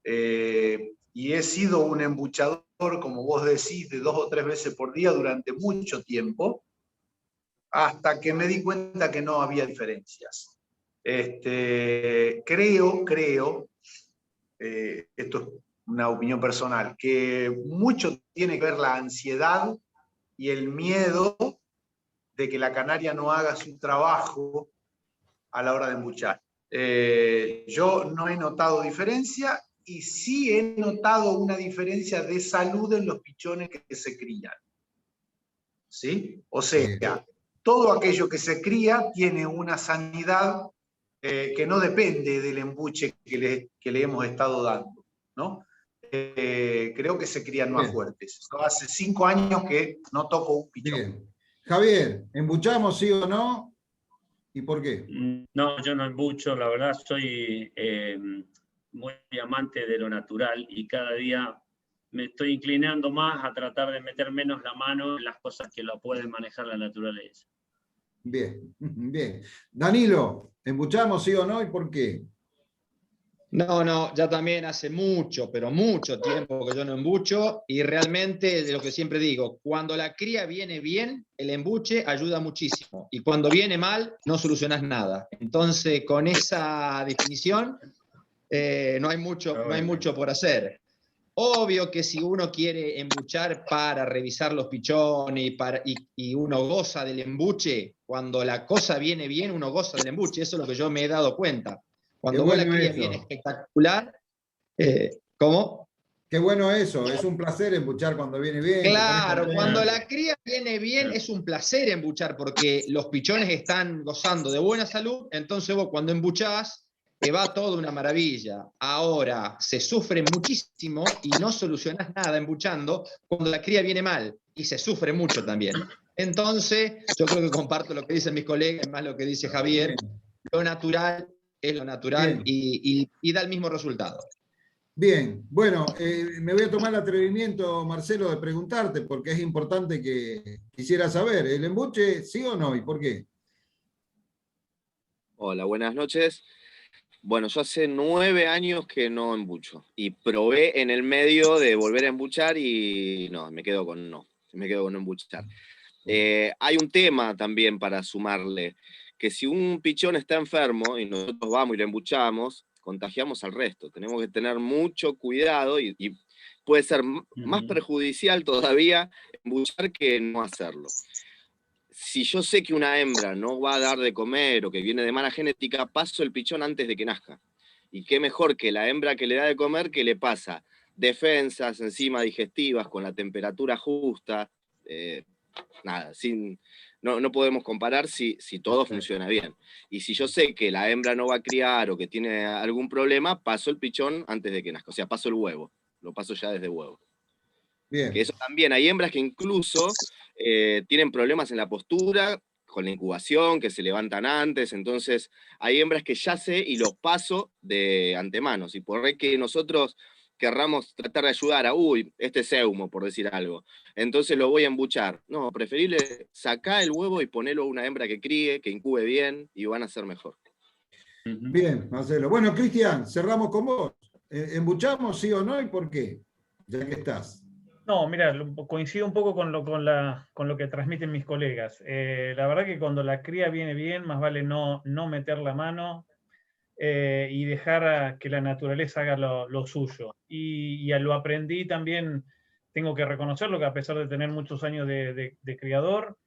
Speaker 1: Y he sido un embuchador, como vos decís, de 2 o 3 veces por día durante mucho tiempo, hasta que me di cuenta que no había diferencias. Creo, esto es una opinión personal, que mucho tiene que ver la ansiedad y el miedo de que la canaria no haga su trabajo a la hora de embuchar. Yo no he notado diferencia y sí he notado una diferencia de salud en los pichones que se crían. ¿Sí? O sea, todo aquello que se cría tiene una sanidad que no depende del embuche que le hemos estado dando, ¿no? Creo que se crían más fuertes. Hace 5 años que no toco un pichón.
Speaker 2: Bien. Javier, ¿embuchamos sí o no? ¿Y por qué?
Speaker 3: No, yo no embucho, la verdad soy muy amante de lo natural y cada día me estoy inclinando más a tratar de meter menos la mano en las cosas que lo pueden manejar la naturaleza.
Speaker 2: Bien, bien. Danilo, ¿embuchamos sí o no y por qué?
Speaker 4: No, ya también hace mucho, pero mucho tiempo que yo no embucho y realmente, de lo que siempre digo, cuando la cría viene bien, el embuche ayuda muchísimo y cuando viene mal, no solucionas nada. Entonces, con esa definición, no hay mucho por hacer. Obvio que si uno quiere embuchar para revisar los pichones y uno goza del embuche, cuando la cosa viene bien, uno goza del embuche, eso es lo que yo me he dado cuenta. Cuando vos la cría viene espectacular, ¿cómo?
Speaker 2: Qué bueno eso, es un placer embuchar cuando viene bien.
Speaker 4: Claro, cuando la cría viene bien es un placer embuchar porque los pichones están gozando de buena salud, entonces vos cuando embuchás te va todo una maravilla. Ahora, se sufre muchísimo y no solucionás nada embuchando cuando la cría viene mal y se sufre mucho también. Entonces, yo creo que comparto lo que dicen mis colegas, más lo que dice Javier, lo natural es lo natural y da el mismo resultado.
Speaker 2: Bien, bueno, me voy a tomar el atrevimiento, Marcelo, de preguntarte, porque es importante que quisiera saber, ¿el embuche sí o no y por qué?
Speaker 6: Hola, buenas noches. Bueno, yo hace 9 años que no embucho y probé en el medio de volver a embuchar y no, me quedo con no embuchar. Hay un tema también para sumarle, que si un pichón está enfermo y nosotros vamos y lo embuchamos, contagiamos al resto. Tenemos que tener mucho cuidado y puede ser más perjudicial todavía embuchar que no hacerlo. Si yo sé que una hembra no va a dar de comer o que viene de mala genética, paso el pichón antes de que nazca. Y qué mejor que la hembra que le da de comer, que le pasa defensas, enzimas digestivas, con la temperatura justa. Nada, no podemos comparar si todo funciona bien. Y si yo sé que la hembra no va a criar o que tiene algún problema, paso el pichón antes de que nazca. O sea, paso el huevo. Lo paso ya desde huevo.
Speaker 2: Bien.
Speaker 6: Que eso también, hay hembras que incluso tienen problemas en la postura con la incubación, que se levantan antes, entonces hay hembras que ya sé y los paso de antemano. Si por ahí que nosotros querramos tratar de ayudar a, este es eumo, por decir algo, entonces lo voy a embuchar. No, preferible sacar el huevo y ponerlo a una hembra que críe, que incube bien, y van a ser mejor.
Speaker 2: Bien, Marcelo. Bueno, Cristian, cerramos con vos. ¿Embuchamos, sí o no, y por qué? Ya que estás.
Speaker 5: No, mira, coincido un poco con lo que transmiten mis colegas. La verdad que cuando la cría viene bien, más vale no meter la mano y dejar que la naturaleza haga lo suyo. Y lo aprendí también, tengo que reconocerlo, que a pesar de tener muchos años de criador,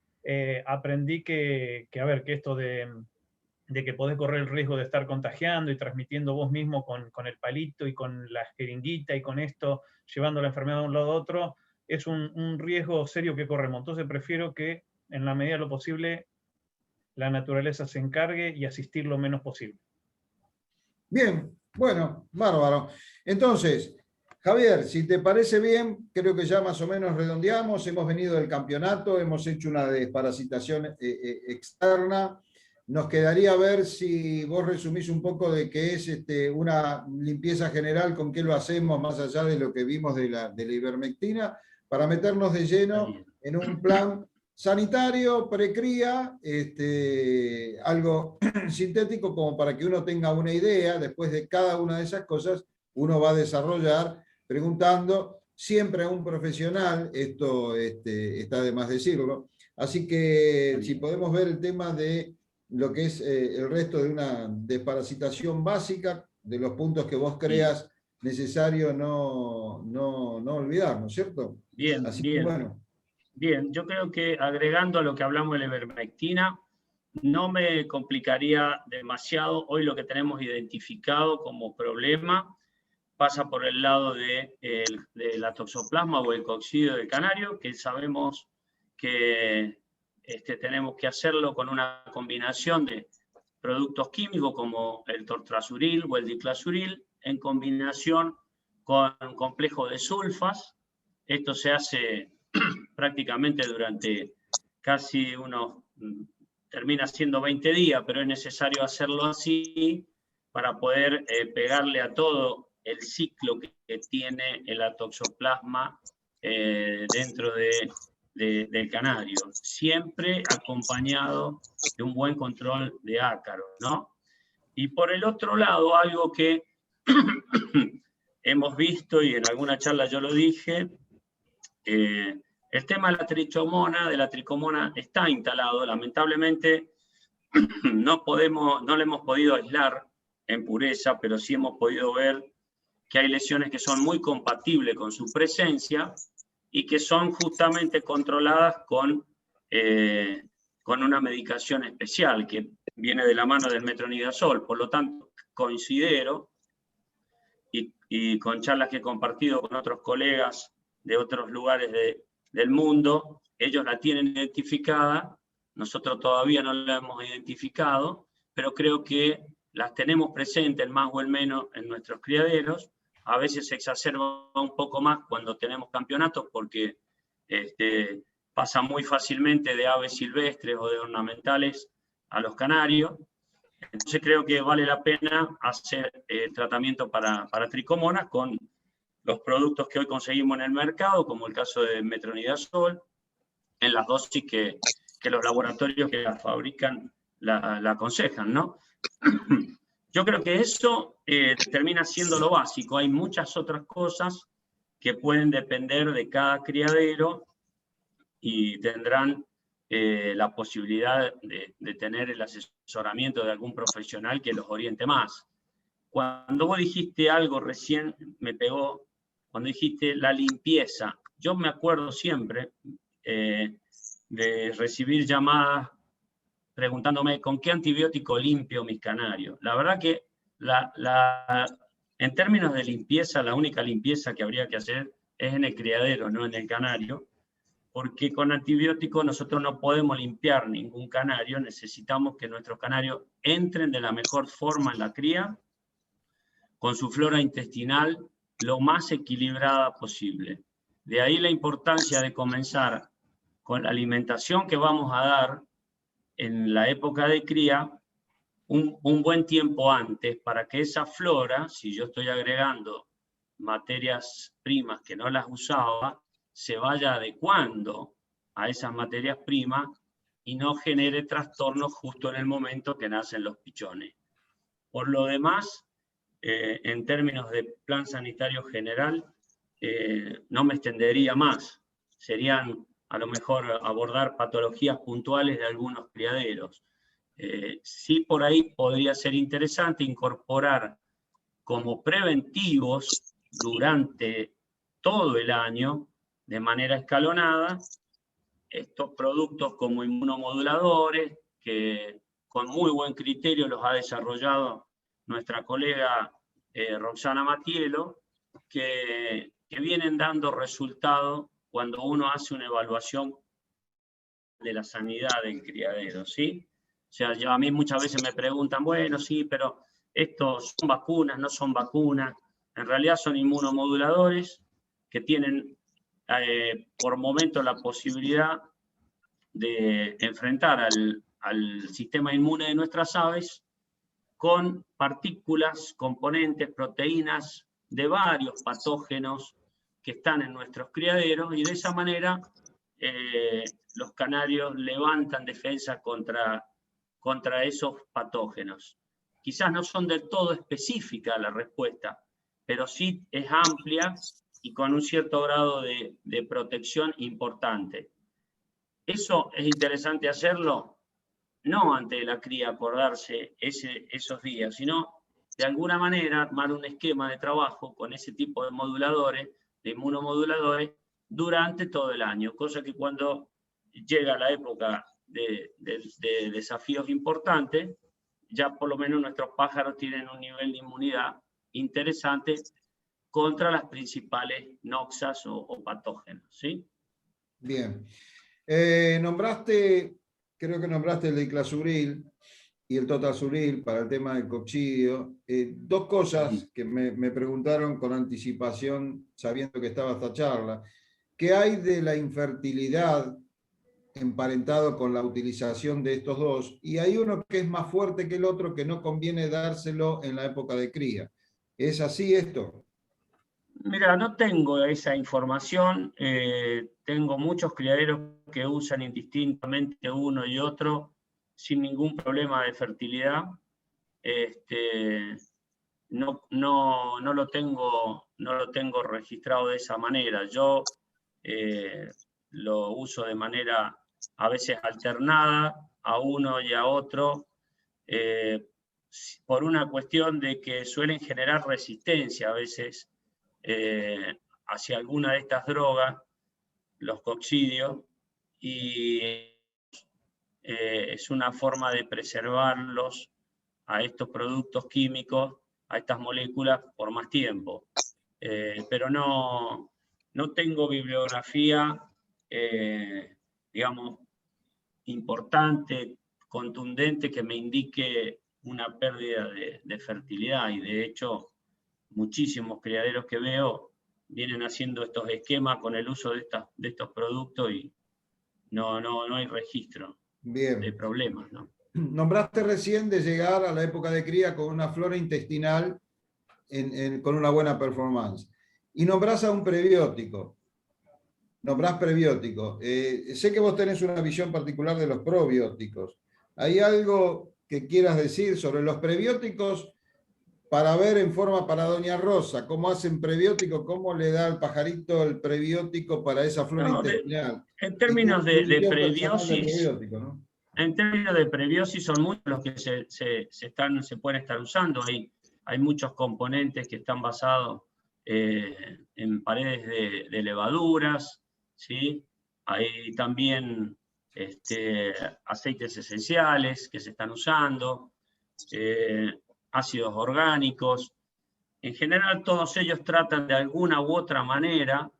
Speaker 5: aprendí que esto de que podés correr el riesgo de estar contagiando y transmitiendo vos mismo con el palito y con la jeringuita y con esto, llevando la enfermedad de un lado a otro, es un riesgo serio que corremos. Entonces prefiero que, en la medida de lo posible, la naturaleza se encargue y asistir lo menos posible.
Speaker 2: Bien, bueno, bárbaro. Entonces, Javier, si te parece bien, creo que ya más o menos redondeamos, hemos venido del campeonato, hemos hecho una desparasitación externa. Nos quedaría ver si vos resumís un poco de qué es una limpieza general, con qué lo hacemos, más allá de lo que vimos de la ivermectina, para meternos de lleno en un plan sanitario, precría, algo sintético como para que uno tenga una idea. Después de cada una de esas cosas, uno va a desarrollar preguntando siempre a un profesional, esto está de más decirlo. Así que si podemos ver el tema de lo que es el resto de una desparasitación básica, de los puntos que vos creas necesario no olvidar, ¿no es cierto?
Speaker 3: Bien,
Speaker 2: así
Speaker 3: bien.
Speaker 2: Que, bueno.
Speaker 3: Bien, yo creo que agregando a lo que hablamos de la ivermectina, no me complicaría demasiado. Hoy lo que tenemos identificado como problema pasa por el lado de la toxoplasma o el coccidio del canario, que sabemos que tenemos que hacerlo con una combinación de productos químicos como el tortrasuril o el diclasuril, en combinación con complejo de sulfas. Esto se hace prácticamente durante casi termina siendo 20 días, pero es necesario hacerlo así para poder pegarle a todo el ciclo que tiene el toxoplasma dentro del canario, siempre acompañado de un buen control de ácaros, ¿no? Y por el otro lado, algo que hemos visto, y en alguna charla yo lo dije, el tema de la tricomona está instalado. Lamentablemente no le hemos podido aislar en pureza, pero sí hemos podido ver que hay lesiones que son muy compatibles con su presencia y que son justamente controladas con una medicación especial que viene de la mano del metronidazol. Por lo tanto, considero, y con charlas que he compartido con otros colegas de otros lugares del mundo, ellos la tienen identificada, nosotros todavía no la hemos identificado, pero creo que las tenemos presentes, el más o el menos, en nuestros criaderos. A veces se exacerba un poco más cuando tenemos campeonatos, porque pasa muy fácilmente de aves silvestres o de ornamentales a los canarios. Entonces creo que vale la pena hacer tratamiento para tricomonas con los productos que hoy conseguimos en el mercado, como el caso de metronidazol, en las dosis que los laboratorios que la fabrican la aconsejan, ¿no? Yo creo que eso termina siendo lo básico. Hay muchas otras cosas que pueden depender de cada criadero y tendrán la posibilidad de tener el asesoramiento de algún profesional que los oriente más. Cuando vos dijiste algo recién, me pegó, cuando dijiste la limpieza. Yo me acuerdo siempre de recibir llamadas preguntándome con qué antibiótico limpio mis canarios. La verdad que en términos de limpieza, la única limpieza que habría que hacer es en el criadero, no en el canario, porque con antibióticos nosotros no podemos limpiar ningún canario, necesitamos que nuestros canarios entren de la mejor forma en la cría, con su flora intestinal lo más equilibrada posible. De ahí la importancia de comenzar con la alimentación que vamos a dar en la época de cría un buen tiempo antes para que esa flora, si yo estoy agregando materias primas que no las usaba, se vaya adecuando a esas materias primas y no genere trastornos justo en el momento que nacen los pichones. Por lo demás, en términos de plan sanitario general, no me extendería más. Serían a lo mejor abordar patologías puntuales de algunos criaderos. Sí, por ahí podría ser interesante incorporar como preventivos durante todo el año, de manera escalonada, estos productos como inmunomoduladores, que con muy buen criterio los ha desarrollado nuestra colega Roxana Matielo, que vienen dando resultado cuando uno hace una evaluación de la sanidad del criadero, ¿sí? O sea, a mí muchas veces me preguntan, bueno, sí, pero estos son vacunas, no son vacunas. En realidad son inmunomoduladores que tienen por momento la posibilidad de enfrentar al sistema inmune de nuestras aves con partículas, componentes, proteínas de varios patógenos que están en nuestros criaderos, y de esa manera los canarios levantan defensa contra esos patógenos. Quizás no son del todo específica la respuesta, pero sí es amplia y con un cierto grado de protección importante. Eso es interesante hacerlo no antes de la cría, acordarse esos días, sino de alguna manera armar un esquema de trabajo con ese tipo de moduladores, de inmunomoduladores, durante todo el año, cosa que cuando llega la época de desafíos importantes, ya por lo menos nuestros pájaros tienen un nivel de inmunidad interesante contra las principales noxas o patógenos, ¿sí?
Speaker 2: Bien. Creo que nombraste el Diclazuril y el Totasuril para el tema del coccidio. Dos cosas que me preguntaron con anticipación, sabiendo que estaba esta charla. ¿Qué hay de la infertilidad emparentado con la utilización de estos dos? Y hay uno que es más fuerte que el otro, que no conviene dárselo en la época de cría. ¿Es así esto?
Speaker 3: Mira, no tengo esa información. Tengo muchos criaderos que usan indistintamente uno y otro sin ningún problema de fertilidad. No lo tengo registrado de esa manera. Yo lo uso de manera a veces alternada a uno y a otro, por una cuestión de que suelen generar resistencia a veces hacia alguna de estas drogas, los coccidios, y es una forma de preservarlos a estos productos químicos, a estas moléculas, por más tiempo. Pero no tengo bibliografía, digamos, importante, contundente, que me indique una pérdida de fertilidad, y de hecho muchísimos criaderos que veo vienen haciendo estos esquemas con el uso de estos productos y no hay registro de problemas, ¿no?
Speaker 2: Nombraste recién de llegar a la época de cría con una flora intestinal con una buena performance. Y nombrás a un prebiótico. Nombrás prebiótico. Sé que vos tenés una visión particular de los probióticos. ¿Hay algo que quieras decir sobre los prebióticos para ver en forma para doña Rosa cómo hacen prebiótico, cómo le da al pajarito el prebiótico para esa flora intestinal?
Speaker 3: En términos de prebiosis,
Speaker 2: ¿no?
Speaker 3: En términos de prebiosis son muchos los que se pueden estar usando. Hay muchos componentes que están basados en paredes de levaduras, ¿sí? Hay también aceites esenciales que se están usando, ácidos orgánicos. En general todos ellos tratan de alguna u otra manera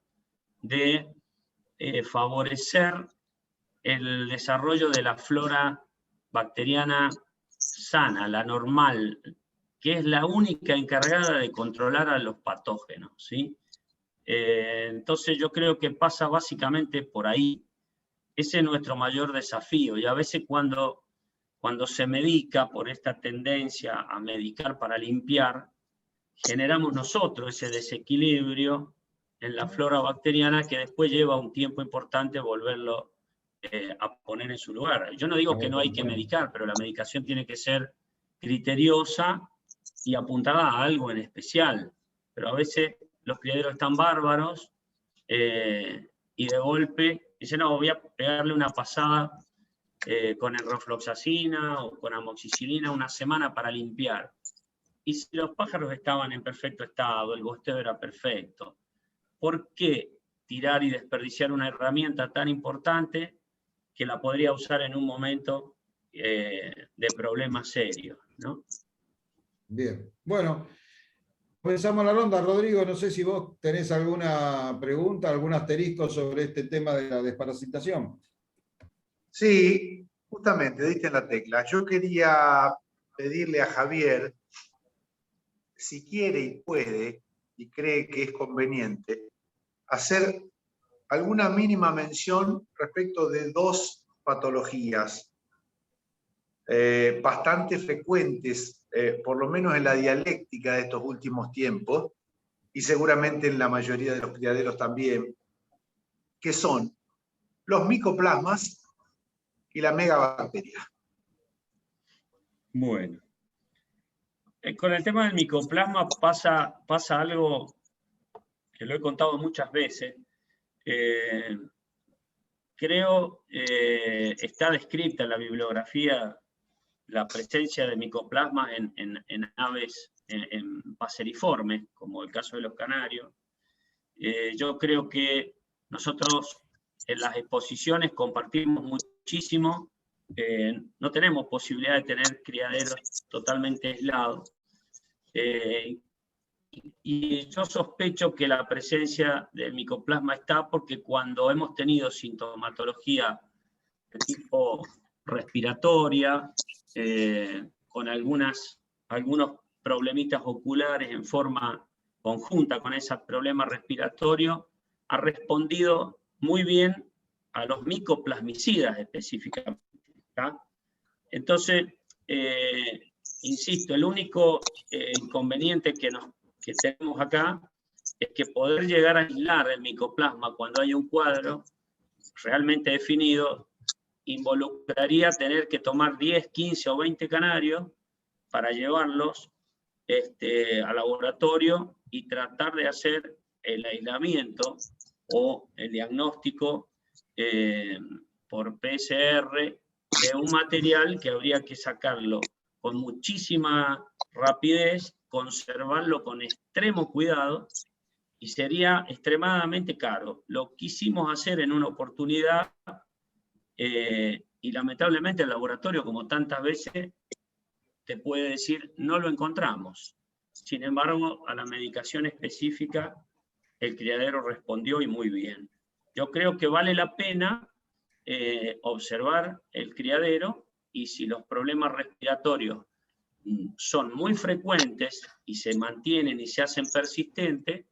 Speaker 3: de favorecer el desarrollo de la flora bacteriana sana, la normal, que es la única encargada de controlar a los patógenos, ¿sí? Entonces yo creo que pasa básicamente por ahí. Ese es nuestro mayor desafío, y a veces cuando cuando se medica por esta tendencia a medicar para limpiar, generamos nosotros ese desequilibrio en la flora bacteriana que después lleva un tiempo importante volverlo a poner en su lugar. Yo no digo que no hay que medicar, pero la medicación tiene que ser criteriosa y apuntada a algo en especial. Pero a veces los criaderos están bárbaros y de golpe dicen, no, voy a pegarle una pasada con enrofloxacina o con amoxicilina una semana para limpiar. Y si los pájaros estaban en perfecto estado, el gosteo era perfecto, ¿por qué tirar y desperdiciar una herramienta tan importante que la podría usar en un momento de problemas serios, ¿no?
Speaker 2: Bien, bueno, comenzamos la ronda. Rodrigo, no sé si vos tenés alguna pregunta, algún asterisco sobre este tema de la desparasitación.
Speaker 1: Sí, justamente, diste en la tecla. Yo quería pedirle a Javier, si quiere y puede, y cree que es conveniente, hacer alguna mínima mención respecto de dos patologías bastante frecuentes, por lo menos en la dialéctica de estos últimos tiempos, y seguramente en la mayoría de los criaderos también, que son los micoplasmas y la megabacteria.
Speaker 3: Bueno. Con el tema del micoplasma pasa algo que lo he contado muchas veces. Creo está descrita en la bibliografía la presencia de micoplasma en aves en paseriformes, como el caso de los canarios. Yo creo que nosotros en las exposiciones compartimos muchísimo. No tenemos posibilidad de tener criaderos totalmente aislados. Y yo sospecho que la presencia del micoplasma está porque cuando hemos tenido sintomatología de tipo respiratoria, con algunos problemitas oculares en forma conjunta con ese problema respiratorio, ha respondido muy bien a los micoplasmicidas específicamente. ¿Tá? Entonces, insisto, el único inconveniente que tenemos acá es que poder llegar a aislar el micoplasma cuando hay un cuadro realmente definido involucraría tener que tomar 10, 15 o 20 canarios para llevarlos al laboratorio y tratar de hacer el aislamiento o el diagnóstico por PCR de un material que habría que sacarlo con muchísima rapidez, conservarlo con extremo cuidado y sería extremadamente caro. Lo quisimos hacer en una oportunidad y lamentablemente el laboratorio, como tantas veces, te puede decir no lo encontramos. Sin embargo, a la medicación específica el criadero respondió y muy bien. Yo creo que vale la pena observar el criadero y si los problemas respiratorios son muy frecuentes y se mantienen y se hacen persistentes,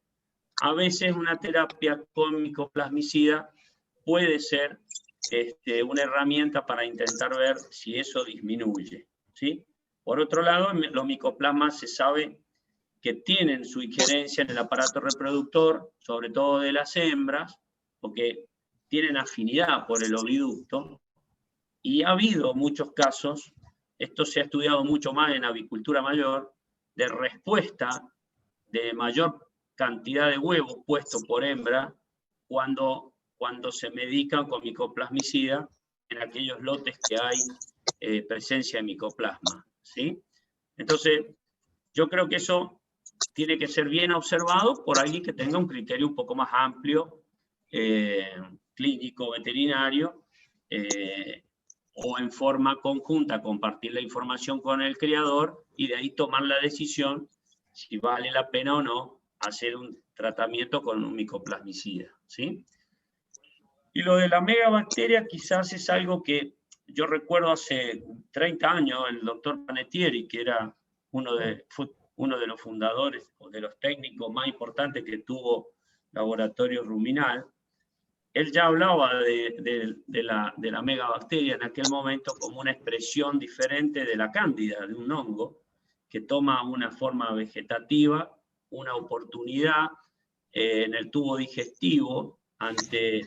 Speaker 3: a veces una terapia con micoplasmicida puede ser una herramienta para intentar ver si eso disminuye, ¿sí? Por otro lado, los micoplasmas se sabe que tienen su injerencia en el aparato reproductor, sobre todo de las hembras, porque tienen afinidad por el oviducto, y ha habido muchos casos, esto se ha estudiado mucho más en avicultura mayor, de respuesta de mayor cantidad de huevos puestos por hembra cuando se medican con micoplasmicida en aquellos lotes que hay presencia de micoplasma, ¿sí? Entonces, yo creo que eso tiene que ser bien observado por alguien que tenga un criterio un poco más amplio, clínico, veterinario, o en forma conjunta compartir la información con el criador y de ahí tomar la decisión si vale la pena o no hacer un tratamiento con un micoplasmicida, ¿sí? Y lo de la megabacteria quizás es algo que yo recuerdo hace 30 años, el doctor Panettiere, que era uno de los fundadores o de los técnicos más importantes que tuvo Laboratorio Ruminal, él ya hablaba de la megabacteria en aquel momento como una expresión diferente de la cándida, de un hongo, que toma una forma vegetativa, una oportunidad en el tubo digestivo ante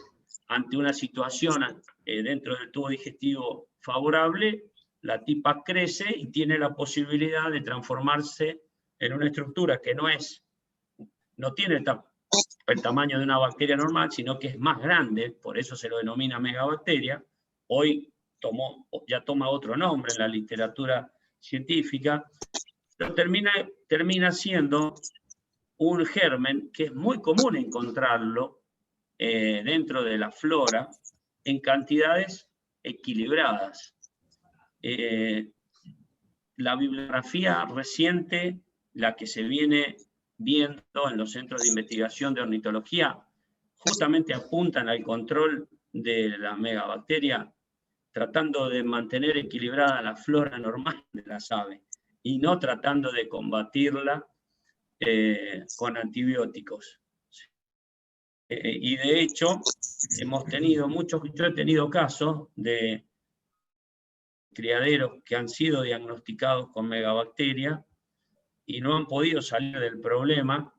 Speaker 3: una situación dentro del tubo digestivo favorable, la tipa crece y tiene la posibilidad de transformarse en una estructura que no tiene el tamaño de una bacteria normal, sino que es más grande, por eso se lo denomina megabacteria. Hoy ya toma otro nombre en la literatura científica, pero termina siendo un germen que es muy común encontrarlo dentro de la flora en cantidades equilibradas. La bibliografía reciente, la que se viene viendo en los centros de investigación de ornitología, justamente apuntan al control de la megabacteria, tratando de mantener equilibrada la flora normal de las aves y no tratando de combatirla con antibióticos. Y de hecho, yo he tenido casos de criaderos que han sido diagnosticados con megabacteria y no han podido salir del problema,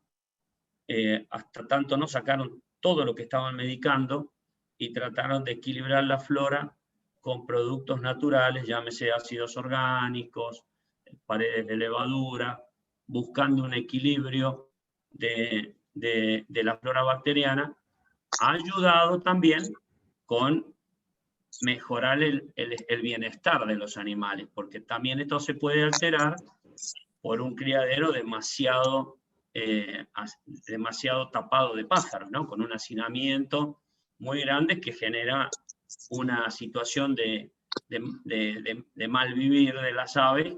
Speaker 3: hasta tanto no sacaron todo lo que estaban medicando y trataron de equilibrar la flora con productos naturales, llámese ácidos orgánicos, paredes de levadura, buscando un equilibrio de la flora bacteriana. Ha ayudado también con mejorar el bienestar de los animales, porque también esto se puede alterar por un criadero demasiado tapado de pájaros, ¿no? Con un hacinamiento muy grande que genera una situación de mal vivir de las aves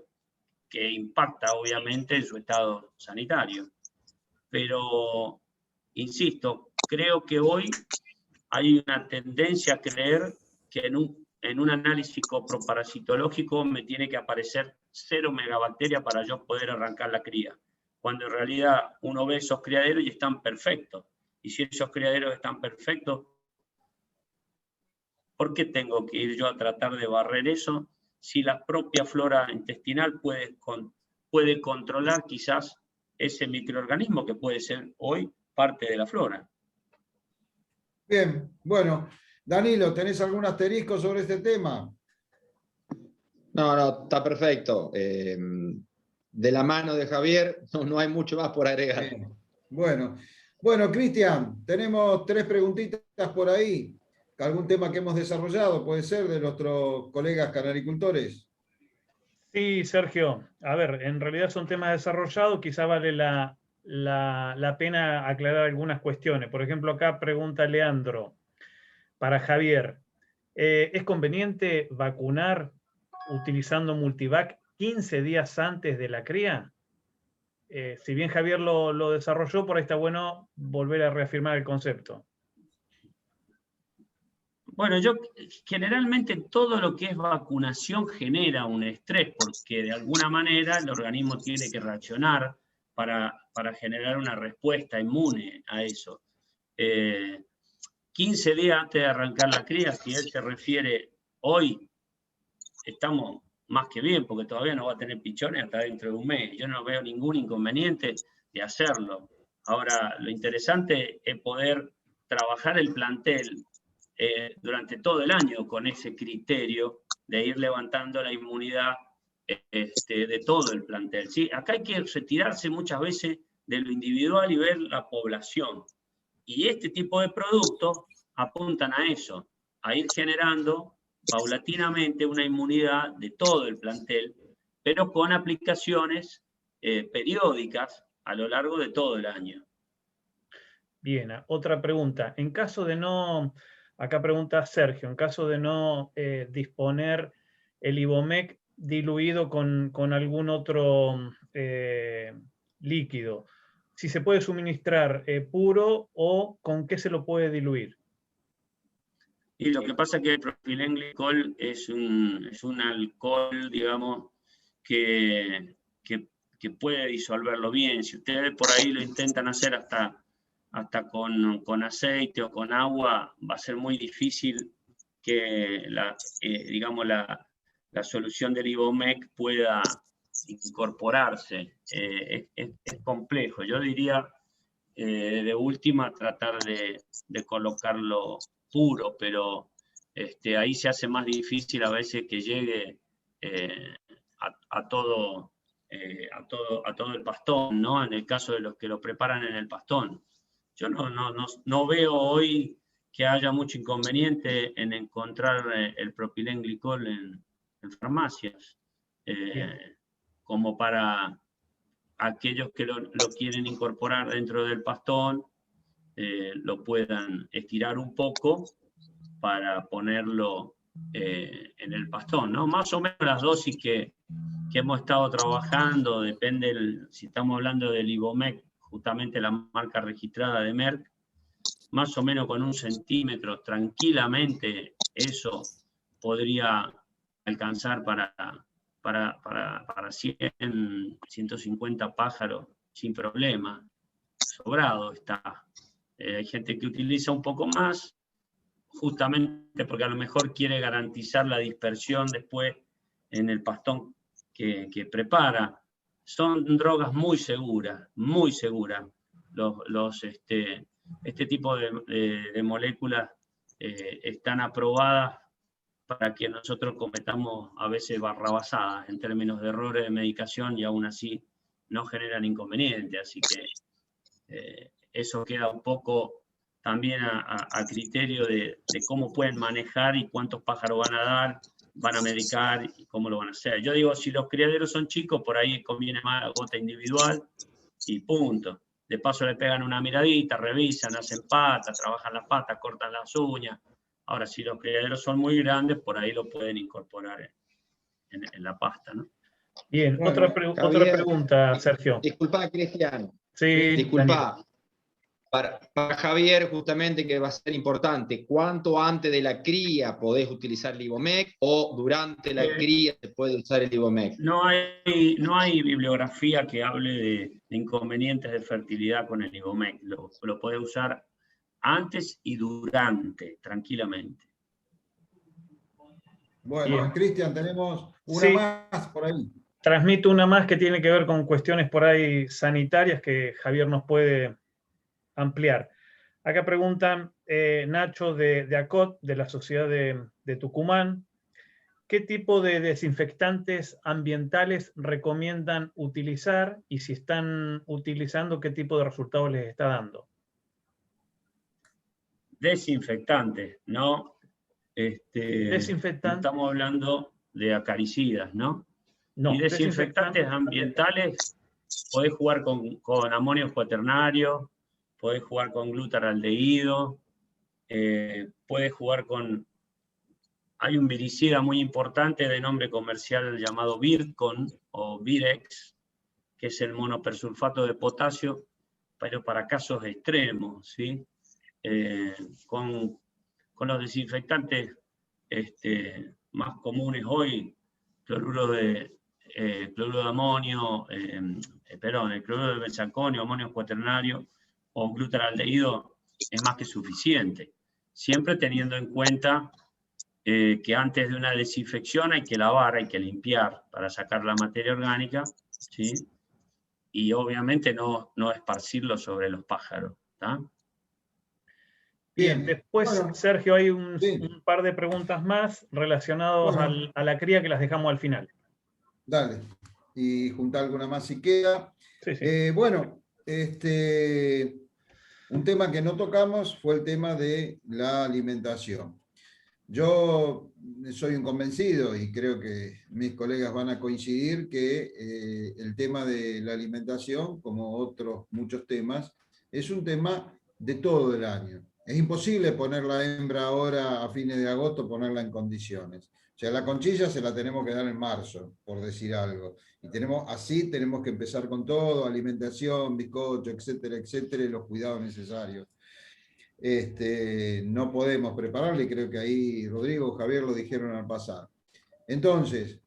Speaker 3: que impacta obviamente en su estado sanitario. Pero, insisto, creo que hoy hay una tendencia a creer que en un análisis coproparasitológico me tiene que aparecer 0 megabacteria para yo poder arrancar la cría, cuando en realidad uno ve esos criaderos y están perfectos. Y si esos criaderos están perfectos, ¿por qué tengo que ir yo a tratar de barrer eso si la propia flora intestinal puede controlar quizás ese microorganismo que puede ser hoy parte de la flora?
Speaker 2: Bien, bueno, Danilo, ¿tenés algún asterisco sobre este tema?
Speaker 4: No, está perfecto. De la mano de Javier, no hay mucho más por agregar.
Speaker 2: Bien. Bueno, Cristian, tenemos 3 preguntitas por ahí. ¿Algún tema que hemos desarrollado puede ser de nuestros colegas canaricultores?
Speaker 5: Sí, Sergio. A ver, en realidad son temas desarrollados, quizá vale la pena aclarar algunas cuestiones. Por ejemplo, acá pregunta Leandro, para Javier, ¿es conveniente vacunar utilizando Multivac 15 días antes de la cría? Si bien Javier lo desarrolló, por ahí está bueno volver a reafirmar el concepto.
Speaker 3: Bueno, generalmente todo lo que es vacunación genera un estrés, porque de alguna manera el organismo tiene que reaccionar para generar una respuesta inmune a eso. 15 días antes de arrancar la cría, si él se refiere hoy, estamos más que bien, porque todavía no va a tener pichones hasta dentro de un mes. Yo no veo ningún inconveniente de hacerlo. Ahora, lo interesante es poder trabajar el plantel durante todo el año con ese criterio de ir levantando la inmunidad de todo el plantel, ¿sí? Acá hay que retirarse muchas veces de lo individual y ver la población. Y este tipo de productos apuntan a eso, a ir generando paulatinamente una inmunidad de todo el plantel, pero con aplicaciones periódicas a lo largo de todo el año.
Speaker 5: Bien, otra pregunta. En caso de no, acá pregunta Sergio, en caso de no disponer el Ivomec diluido con algún otro líquido, si se puede suministrar puro o con qué se lo puede diluir.
Speaker 3: Y lo que pasa es que el propilenglicol es un alcohol, digamos, que puede disolverlo bien. Si ustedes por ahí lo intentan hacer hasta hasta con aceite o con agua, va a ser muy difícil que digamos, la solución del Ivomec pueda incorporarse. Es complejo. Yo diría, de última, tratar de colocarlo puro, pero ahí se hace más difícil a veces que llegue a todo el pastón, ¿no? En el caso de los que lo preparan en el pastón. Yo no veo hoy que haya mucho inconveniente en encontrar el propilenglicol en farmacias, como para aquellos que lo quieren incorporar dentro del pastón, lo puedan estirar un poco para ponerlo en el pastón, ¿no? Más o menos las dosis que hemos estado trabajando, depende si estamos hablando del Ivomec, justamente la marca registrada de Merck, más o menos con 1 centímetro, tranquilamente eso podría alcanzar para 100, 150 pájaros sin problema. Sobrado está. Hay gente que utiliza un poco más, justamente porque a lo mejor quiere garantizar la dispersión después en el pastón que prepara. Son drogas muy seguras, muy seguras. Este tipo de moléculas están aprobadas para que nosotros cometamos a veces barrabasadas en términos de errores de medicación y aún así no generan inconvenientes. Así que eso queda un poco también a criterio de cómo pueden manejar y cuántos pájaros van a dar, van a medicar y cómo lo van a hacer. Yo digo, si los criaderos son chicos, por ahí conviene más la gota individual y punto. De paso le pegan una miradita, revisan, hacen patas, trabajan las patas, cortan las uñas. Ahora, si los criaderos son muy grandes, por ahí lo pueden incorporar en la pasta, ¿no?
Speaker 5: Bien,
Speaker 2: Bueno,
Speaker 5: otra pregunta, Sergio.
Speaker 4: Disculpa, Cristian.
Speaker 5: Sí,
Speaker 4: Disculpa. Para Javier, justamente, que va a ser importante, ¿cuánto antes de la cría podés utilizar el Ivomec o durante la cría se puede usar el Ivomec?
Speaker 3: No hay bibliografía que hable de inconvenientes de fertilidad con el Ivomec. Lo puede usar antes y durante, tranquilamente.
Speaker 2: Bueno, Cristian, tenemos una más por ahí.
Speaker 5: Transmito una más que tiene que ver con cuestiones por ahí sanitarias que Javier nos puede ampliar. Acá preguntan Nacho de ACOT, de la Sociedad de Tucumán, ¿qué tipo de desinfectantes ambientales recomiendan utilizar? Y si están utilizando, ¿qué tipo de resultados les está dando?
Speaker 3: Desinfectantes, ¿no?
Speaker 5: Desinfectantes.
Speaker 3: No estamos hablando de acaricidas, ¿no?
Speaker 5: No,
Speaker 3: y desinfectantes ambientales, podés jugar con amonio cuaternario, podés jugar con glutaraldehído, podés jugar con... Hay un viricida muy importante de nombre comercial llamado Virkon o Virex, que es el monopersulfato de potasio, pero para casos extremos, ¿sí? Con los desinfectantes más comunes hoy, cloruro de amonio, el cloruro de benzaconio, amonio cuaternario o glutaraldehído es más que suficiente. Siempre teniendo en cuenta que antes de una desinfección hay que lavar, hay que limpiar para sacar la materia orgánica, ¿sí? Y obviamente no esparcirlo sobre los pájaros, ¿tá?
Speaker 5: Bien, después, bueno, Sergio, hay un par de preguntas más relacionadas a la cría que las dejamos al final.
Speaker 2: Dale, y junta alguna más si queda.
Speaker 5: Sí, sí.
Speaker 2: Bueno, un tema que no tocamos fue el tema de la alimentación. Yo soy un convencido, y creo que mis colegas van a coincidir, que el tema de la alimentación, como otros muchos temas, es un tema de todo el año. Es imposible poner la hembra ahora a fines de agosto, ponerla en condiciones. O sea, la conchilla se la tenemos que dar en marzo, por decir algo. Y tenemos que empezar con todo, alimentación, bizcocho, etcétera, etcétera, y los cuidados necesarios. No podemos prepararle, y creo que ahí Rodrigo, Javier lo dijeron al pasar. Entonces,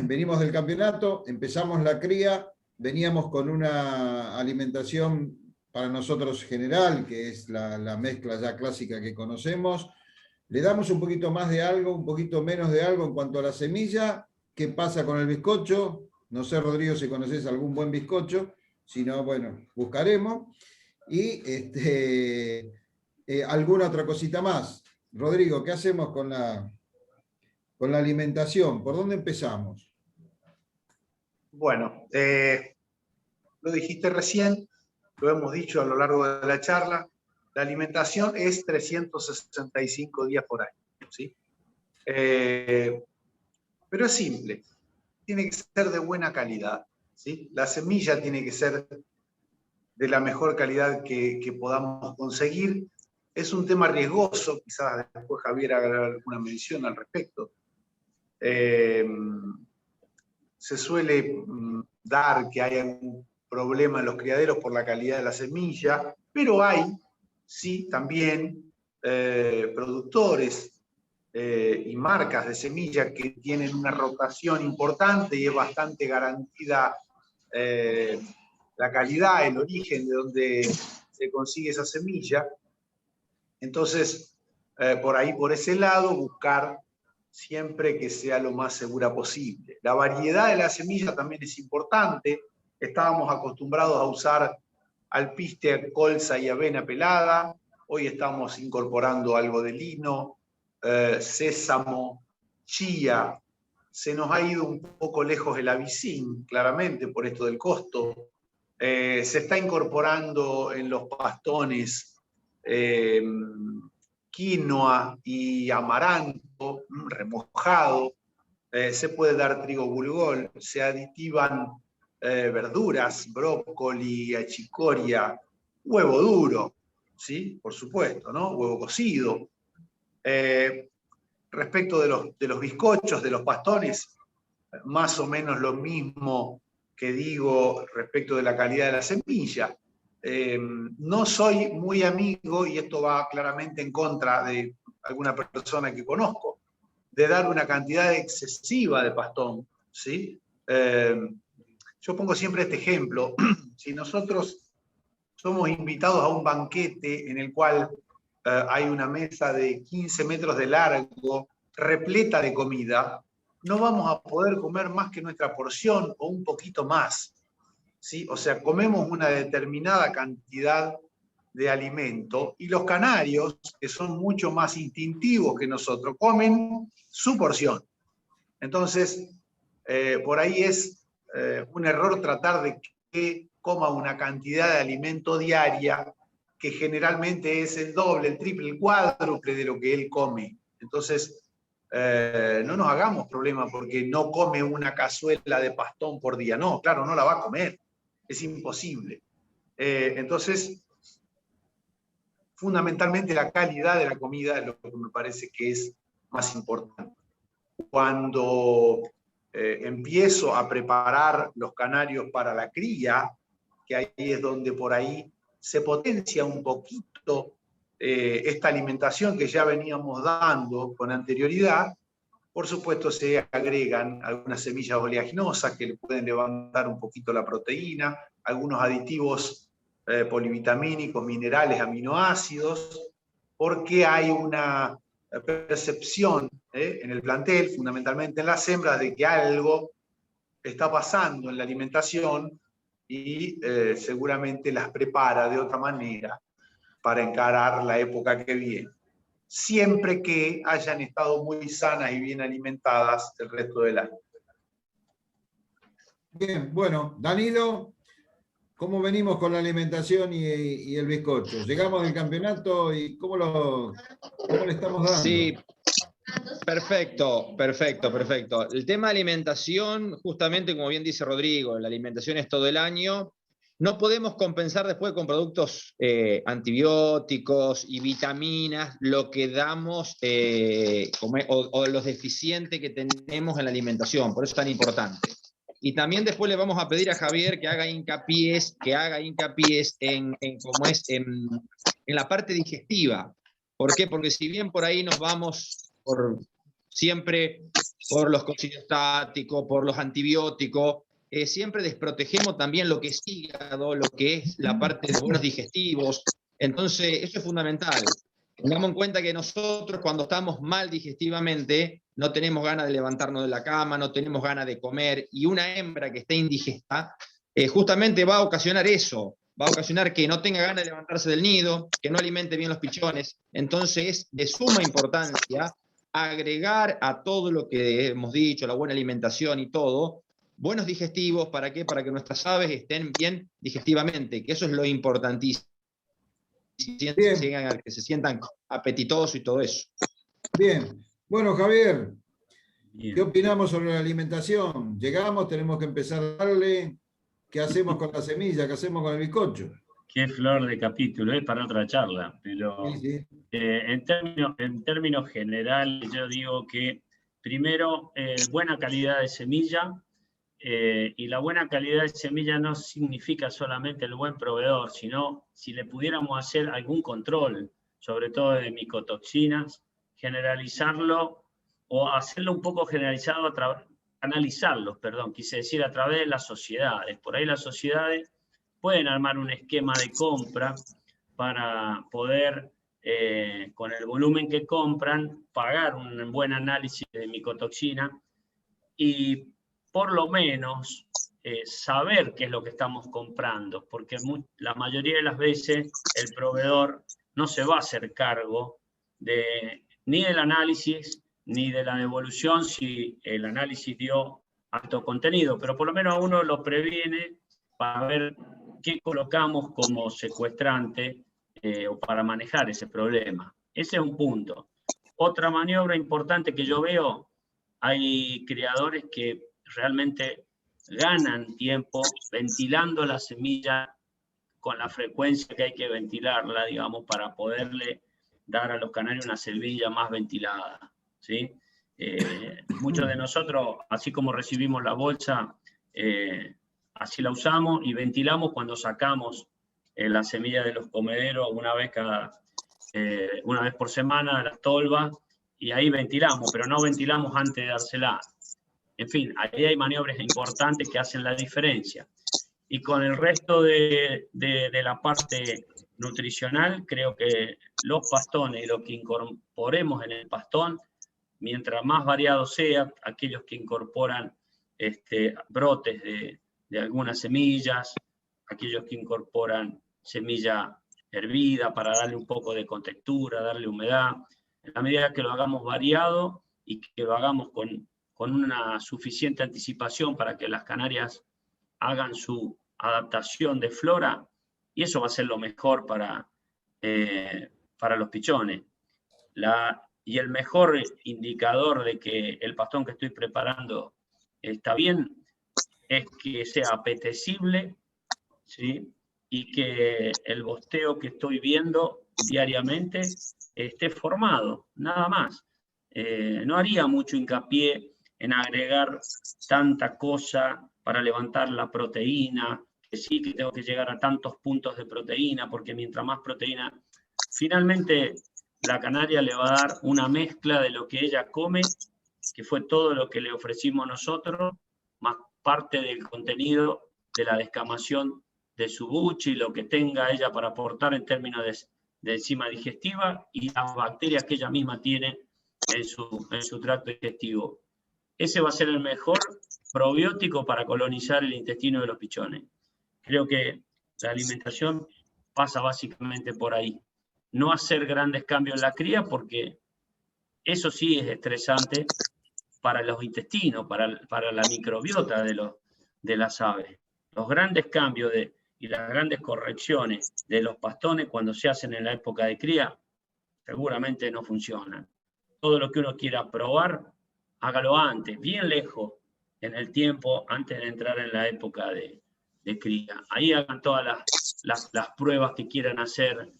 Speaker 2: venimos del campeonato, empezamos la cría, veníamos con una alimentación para nosotros general, que es la mezcla ya clásica que conocemos. Le damos un poquito más de algo, un poquito menos de algo en cuanto a la semilla. ¿Qué pasa con el bizcocho? No sé, Rodrigo, si conoces algún buen bizcocho. Si no, bueno, buscaremos. Y alguna otra cosita más. Rodrigo, ¿qué hacemos con la alimentación? ¿Por dónde empezamos?
Speaker 1: Bueno, lo dijiste recién, lo hemos dicho a lo largo de la charla, la alimentación es 365 días por año, ¿sí? Pero es simple, tiene que ser de buena calidad, ¿sí? La semilla tiene que ser de la mejor calidad que podamos conseguir. Es un tema riesgoso, quizás después Javier haga alguna mención al respecto. Se suele dar que hay algún problema en los criaderos por la calidad de la semilla, pero hay, sí, también productores y marcas de semilla que tienen una rotación importante y es bastante garantida la calidad, el origen de donde se consigue esa semilla. Entonces, por ahí, por ese lado, buscar siempre que sea lo más segura posible. La variedad de la semilla también es importante. Estábamos acostumbrados a usar alpiste, colza y avena pelada. Hoy estamos incorporando algo de lino, sésamo, chía. Se nos ha ido un poco lejos el avicín, claramente, por esto del costo. Se está incorporando en los pastones quinoa y amaranto remojado, se puede dar trigo bulgol, se aditivan verduras, brócoli, achicoria, huevo duro, ¿sí? Por supuesto, ¿no? Huevo cocido. Respecto de los bizcochos, de los pastones, más o menos lo mismo que digo respecto de la calidad de la semilla. No soy muy amigo, y esto va claramente en contra de alguna persona que conozco, de dar una cantidad excesiva de pastón, ¿sí? Yo pongo siempre este ejemplo. Si nosotros somos invitados a un banquete en el cual hay una mesa de 15 metros de largo, repleta de comida, no vamos a poder comer más que nuestra porción o un poquito más, ¿sí? O sea, comemos una determinada cantidad de alimento y los canarios, que son mucho más instintivos que nosotros, comen su porción. Entonces, por ahí es un error tratar de que coma una cantidad de alimento diaria que generalmente es el doble, el triple, el cuádruple de lo que él come. Entonces, no nos hagamos problema porque no come una cazuela de pastón por día. No, claro, no la va a comer. Es imposible. Entonces, fundamentalmente la calidad de la comida es lo que me parece que es más importante. Cuando empiezo a preparar los canarios para la cría, que ahí es donde por ahí se potencia un poquito esta alimentación que ya veníamos dando con anterioridad, por supuesto se agregan algunas semillas oleaginosas que le pueden levantar un poquito la proteína, algunos aditivos polivitamínicos, minerales, aminoácidos, porque hay una percepción en el plantel, fundamentalmente en las hembras, de que algo está pasando en la alimentación y seguramente las prepara de otra manera para encarar la época que viene, siempre que hayan estado muy sanas y bien alimentadas el resto del año.
Speaker 2: Bien, bueno, Danilo, ¿cómo venimos con la alimentación y el bizcocho? ¿Llegamos del campeonato y cómo le estamos dando?
Speaker 4: Sí, perfecto. El tema de alimentación, justamente como bien dice Rodrigo, la alimentación es todo el año. No podemos compensar después con productos antibióticos y vitaminas lo que damos o los deficientes que tenemos en la alimentación, por eso es tan importante. Y también después le vamos a pedir a Javier que haga hincapié en la parte digestiva. ¿Por qué? Porque si bien por ahí nos vamos siempre por los cocinostáticos, por los antibióticos, siempre desprotegemos también lo que es hígado, lo que es la parte de buenos digestivos. Entonces, eso es fundamental. Tengamos en cuenta que nosotros cuando estamos mal digestivamente no tenemos ganas de levantarnos de la cama, no tenemos ganas de comer, y una hembra que esté indigesta justamente va a ocasionar eso, va a ocasionar que no tenga ganas de levantarse del nido, que no alimente bien los pichones. Entonces es de suma importancia agregar a todo lo que hemos dicho, la buena alimentación y todo, buenos digestivos. ¿Para qué? Para que nuestras aves estén bien digestivamente, que eso es lo importantísimo. Que se sientan apetitosos y todo eso.
Speaker 2: Bien. Bueno, Javier,
Speaker 3: Bien.
Speaker 2: ¿qué opinamos sobre la alimentación? Llegamos, tenemos que empezar a darle. ¿Qué hacemos con la semilla? ¿Qué hacemos con el bizcocho?
Speaker 3: Qué flor de capítulo, es para otra charla, pero
Speaker 2: Sí.
Speaker 3: en términos generales yo digo que primero buena calidad de semilla, y la buena calidad de semilla no significa solamente el buen proveedor, sino si le pudiéramos hacer algún control, sobre todo de micotoxinas, generalizarlo o hacerlo un poco generalizado analizarlos, quise decir, a través de las sociedades. Por ahí las sociedades pueden armar un esquema de compra para poder, con el volumen que compran, pagar un buen análisis de micotoxina y por lo menos saber qué es lo que estamos comprando, porque la mayoría de las veces el proveedor no se va a hacer cargo ni del análisis ni de la devolución si el análisis dio alto contenido, pero por lo menos a uno lo previene para ver qué colocamos como secuestrante o para manejar ese problema. Ese es un punto. Otra maniobra importante que yo veo, hay criadores que realmente ganan tiempo ventilando la semilla con la frecuencia que hay que ventilarla, digamos, para poderle dar a los canarios una semilla más ventilada, ¿sí? Muchos de nosotros, así como recibimos la bolsa, así la usamos y ventilamos cuando sacamos la semilla de los comederos una vez por semana a las tolvas, y ahí ventilamos, pero no ventilamos antes de dársela. En fin, ahí hay maniobras importantes que hacen la diferencia. Y con el resto de la parte nutricional, creo que los pastones y lo que incorporemos en el pastón, mientras más variado sea, aquellos que incorporan brotes de algunas semillas, aquellos que incorporan semilla hervida para darle un poco de contextura, darle humedad, en la medida que lo hagamos variado y que lo hagamos con una suficiente anticipación para que las canarias hagan su adaptación de flora, y eso va a ser lo mejor para los pichones. Y el mejor indicador de que el pastón que estoy preparando está bien es que sea apetecible, ¿sí? Y que el bosteo que estoy viendo diariamente esté formado, nada más. No haría mucho hincapié en agregar tanta cosa para levantar la proteína, que sí que tengo que llegar a tantos puntos de proteína, porque mientras más proteína, finalmente la canaria le va a dar una mezcla de lo que ella come, que fue todo lo que le ofrecimos nosotros, más parte del contenido de la descamación de su buche y lo que tenga ella para aportar en términos de enzima digestiva y las bacterias que ella misma tiene en su tracto digestivo. Ese va a ser el mejor probiótico para colonizar el intestino de los pichones. Creo que la alimentación pasa básicamente por ahí. No hacer grandes cambios en la cría, porque eso sí es estresante para los intestinos, para la microbiota de las aves. Los grandes cambios y las grandes correcciones de los pastones cuando se hacen en la época de cría seguramente no funcionan. Todo lo que uno quiera probar, hágalo antes, bien lejos en el tiempo, antes de entrar en la época de cría. Ahí hagan todas las pruebas que quieran hacer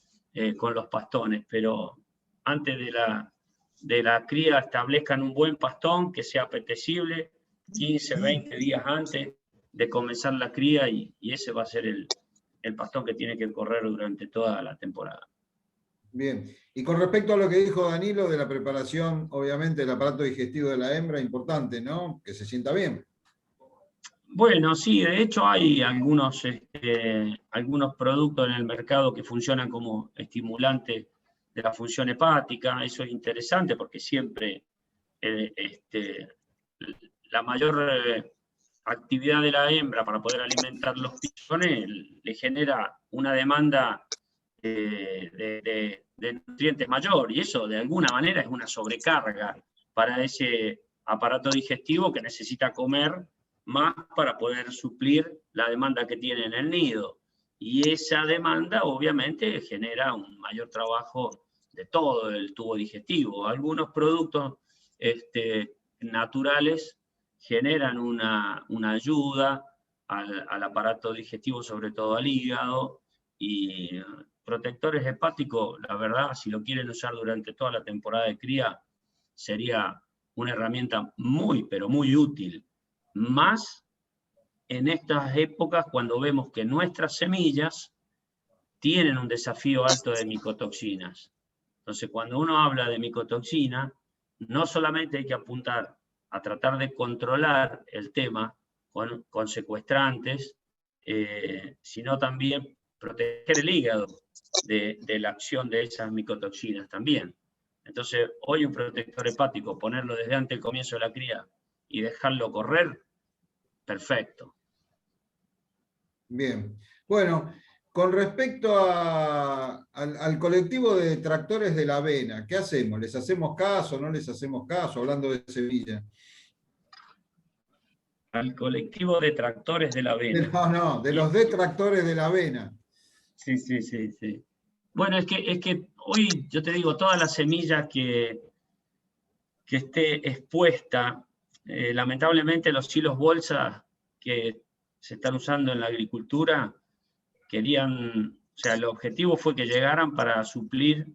Speaker 3: con los pastones, pero antes de la cría establezcan un buen pastón que sea apetecible 15, 20 días antes de comenzar la cría, y ese va a ser el pastón que tiene que correr durante toda la temporada.
Speaker 2: Bien, y con respecto a lo que dijo Danilo de la preparación, obviamente, del aparato digestivo de la hembra, importante, ¿no? Que se sienta bien.
Speaker 3: Bueno, sí, de hecho hay algunos productos en el mercado que funcionan como estimulantes de la función hepática. Eso es interesante porque siempre la mayor actividad de la hembra para poder alimentar los pichones le genera una demanda de nutrientes mayor, y eso de alguna manera es una sobrecarga para ese aparato digestivo que necesita comer más para poder suplir la demanda que tiene en el nido. Y esa demanda obviamente genera un mayor trabajo de todo el tubo digestivo. Algunos productos naturales generan una ayuda al aparato digestivo, sobre todo al hígado, y protectores hepáticos, la verdad, si lo quieren usar durante toda la temporada de cría, sería una herramienta muy, pero muy útil. Más en estas épocas cuando vemos que nuestras semillas tienen un desafío alto de micotoxinas. Entonces, cuando uno habla de micotoxina, no solamente hay que apuntar a tratar de controlar el tema con secuestrantes, sino también proteger el hígado de la acción de esas micotoxinas también. Entonces, hoy un protector hepático, ponerlo desde antes del comienzo de la cría y dejarlo correr, perfecto.
Speaker 2: Bien. Bueno, con respecto al colectivo de detractores de la avena, ¿qué hacemos? ¿Les hacemos caso? ¿No les hacemos caso? Hablando de semilla.
Speaker 3: Al colectivo de detractores de la avena.
Speaker 2: No, de los detractores de la avena.
Speaker 3: Sí, sí, sí, sí. Bueno, es que hoy, yo te digo, toda la semilla que esté expuesta, lamentablemente los silos bolsa que se están usando en la agricultura, o sea, el objetivo fue que llegaran para suplir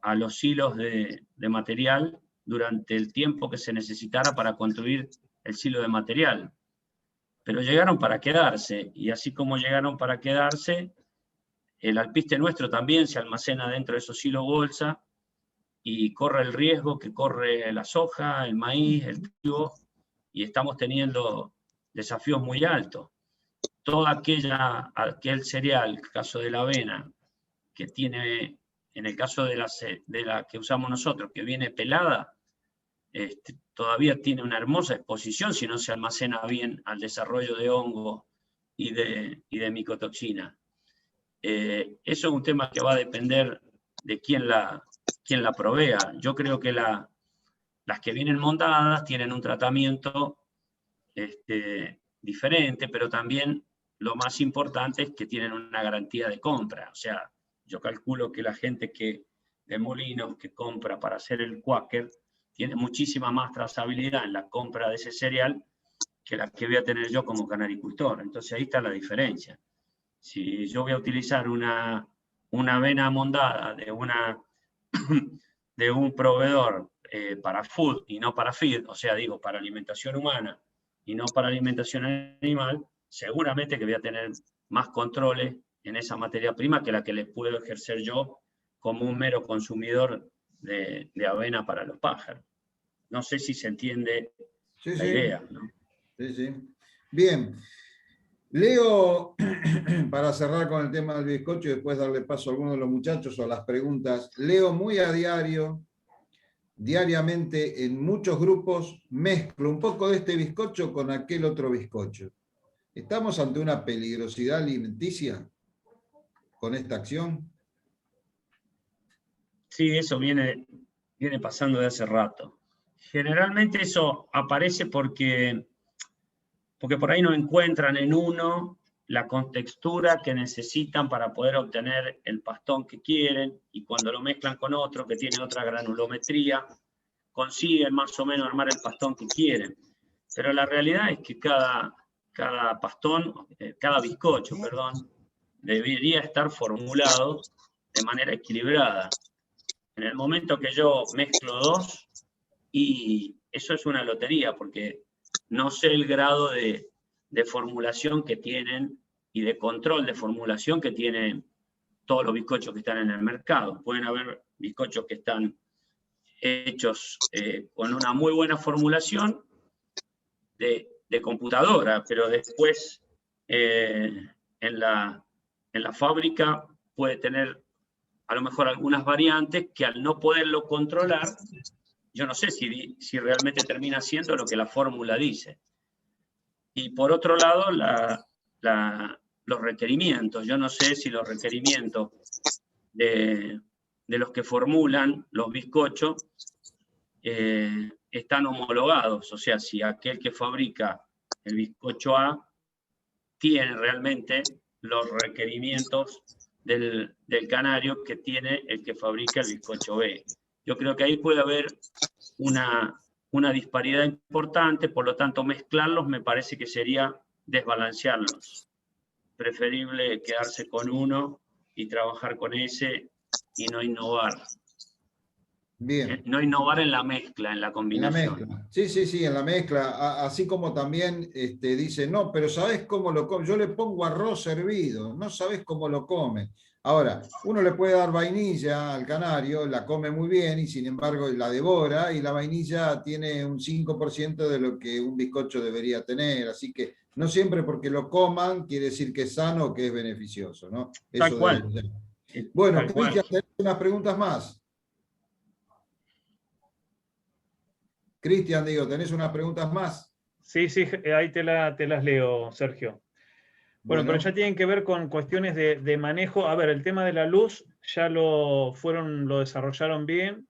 Speaker 3: a los silos de material durante el tiempo que se necesitara para construir el silo de material. Pero llegaron para quedarse, y así como llegaron para quedarse, el alpiste nuestro también se almacena dentro de esos silos bolsa y corre el riesgo que corre la soja, el maíz, el trigo, y estamos teniendo desafíos muy altos. Todo aquel cereal, en el caso de la avena, que tiene, en el caso de la que usamos nosotros, que viene pelada, todavía tiene una hermosa exposición si no se almacena bien al desarrollo de hongo y de micotoxina. Eso es un tema que va a depender de quién la provea. Yo creo que las que vienen montadas tienen un tratamiento diferente, pero también lo más importante es que tienen una garantía de compra. O sea, yo calculo que la gente de molinos que compra para hacer el Quaker tiene muchísima más trazabilidad en la compra de ese cereal que la que voy a tener yo como canaricultor. Entonces ahí está la diferencia. Si yo voy a utilizar una avena mondada de un proveedor para food y no para feed, o sea, digo, para alimentación humana y no para alimentación animal, seguramente que voy a tener más controles en esa materia prima que la que les puedo ejercer yo como un mero consumidor de avena para los pájaros. No sé si se entiende la idea, ¿no?
Speaker 2: Sí, sí. Bien. Leo, para cerrar con el tema del bizcocho y después darle paso a algunos de los muchachos o a las preguntas, leo muy a diariamente en muchos grupos, mezclo un poco de este bizcocho con aquel otro bizcocho. ¿Estamos ante una peligrosidad alimenticia con esta acción?
Speaker 3: Sí, eso viene pasando de hace rato. Generalmente eso aparece porque por ahí no encuentran en uno la contextura que necesitan para poder obtener el pastón que quieren, y cuando lo mezclan con otro que tiene otra granulometría, consiguen más o menos armar el pastón que quieren. Pero la realidad es que cada bizcocho, debería estar formulado de manera equilibrada. En el momento que yo mezclo dos, y eso es una lotería, porque no sé el grado de formulación que tienen y de control de formulación que tienen todos los bizcochos que están en el mercado. Pueden haber bizcochos que están hechos con una muy buena formulación de de computadora, pero después en la fábrica puede tener a lo mejor algunas variantes que al no poderlo controlar, yo no sé si realmente termina siendo lo que la fórmula dice. Y por otro lado, los requerimientos. Yo no sé si los requerimientos de los que formulan los bizcochos están homologados. O sea, si aquel que fabrica el bizcocho A tiene realmente los requerimientos del canario que tiene el que fabrica el bizcocho B. Yo creo que ahí puede haber una disparidad importante, por lo tanto mezclarlos me parece que sería desbalancearlos. Preferible quedarse con uno y trabajar con ese y no innovar.
Speaker 2: Bien.
Speaker 3: No innovar en la mezcla, en la combinación.
Speaker 2: En la mezcla. Sí, sí, sí, en la mezcla. Así como también dice, no, pero ¿sabés cómo lo come? Yo le pongo arroz hervido, no sabés cómo lo come. Ahora, uno le puede dar vainilla al canario, la come muy bien y sin embargo la devora, y la vainilla tiene un 5% de lo que un bizcocho debería tener. Así que no siempre porque lo coman quiere decir que es sano o que es beneficioso, ¿no?
Speaker 3: Tal cual.
Speaker 2: Bueno, Cristian, tenés unas preguntas más. Cristian, digo, ¿tenés unas preguntas más?
Speaker 5: Sí, sí, ahí te las leo, Sergio. Bueno, pero ya tienen que ver con cuestiones de manejo. A ver, el tema de la luz ya lo desarrollaron bien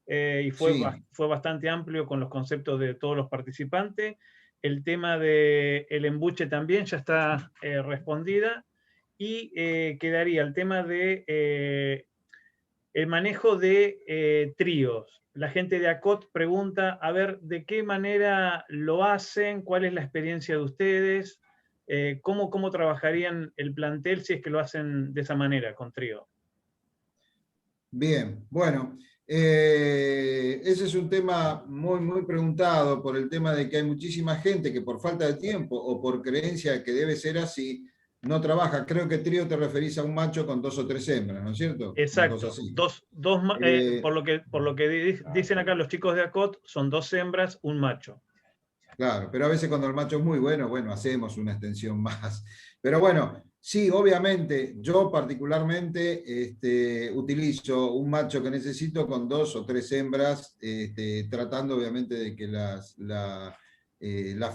Speaker 5: y fue bastante amplio con los conceptos de todos los participantes. El tema del embuche también ya está respondida y quedaría el tema de el manejo de tríos. La gente de ACOT pregunta, a ver, ¿de qué manera lo hacen? ¿Cuál es la experiencia de ustedes? ¿Cómo trabajarían el plantel si es que lo hacen de esa manera, con trío?
Speaker 2: Bien, bueno, ese es un tema muy, muy preguntado por el tema de que hay muchísima gente que por falta de tiempo o por creencia que debe ser así, no trabaja. Creo que trío te referís a un macho con 2 o 3 hembras, ¿no es cierto?
Speaker 5: Exacto. Por lo que dicen acá los chicos de ACOT, son 2 hembras, un macho.
Speaker 2: Claro, pero a veces cuando el macho es muy bueno, bueno, hacemos una extensión más. Pero bueno, sí, obviamente, yo particularmente utilizo un macho que necesito con 2 o 3 hembras, tratando obviamente de que las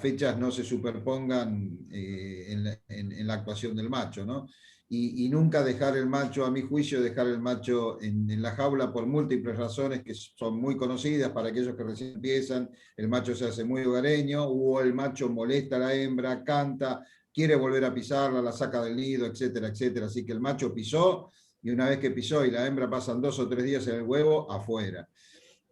Speaker 2: fechas no se superpongan en la actuación del macho, ¿no? Y nunca dejar el macho, a mi juicio, dejar el macho en la jaula por múltiples razones que son muy conocidas para aquellos que recién empiezan. El macho se hace muy hogareño, o el macho molesta a la hembra, canta, quiere volver a pisarla, la saca del nido, etcétera, etcétera. Así que el macho pisó, y una vez que pisó y la hembra pasan 2 o 3 días en el huevo, afuera.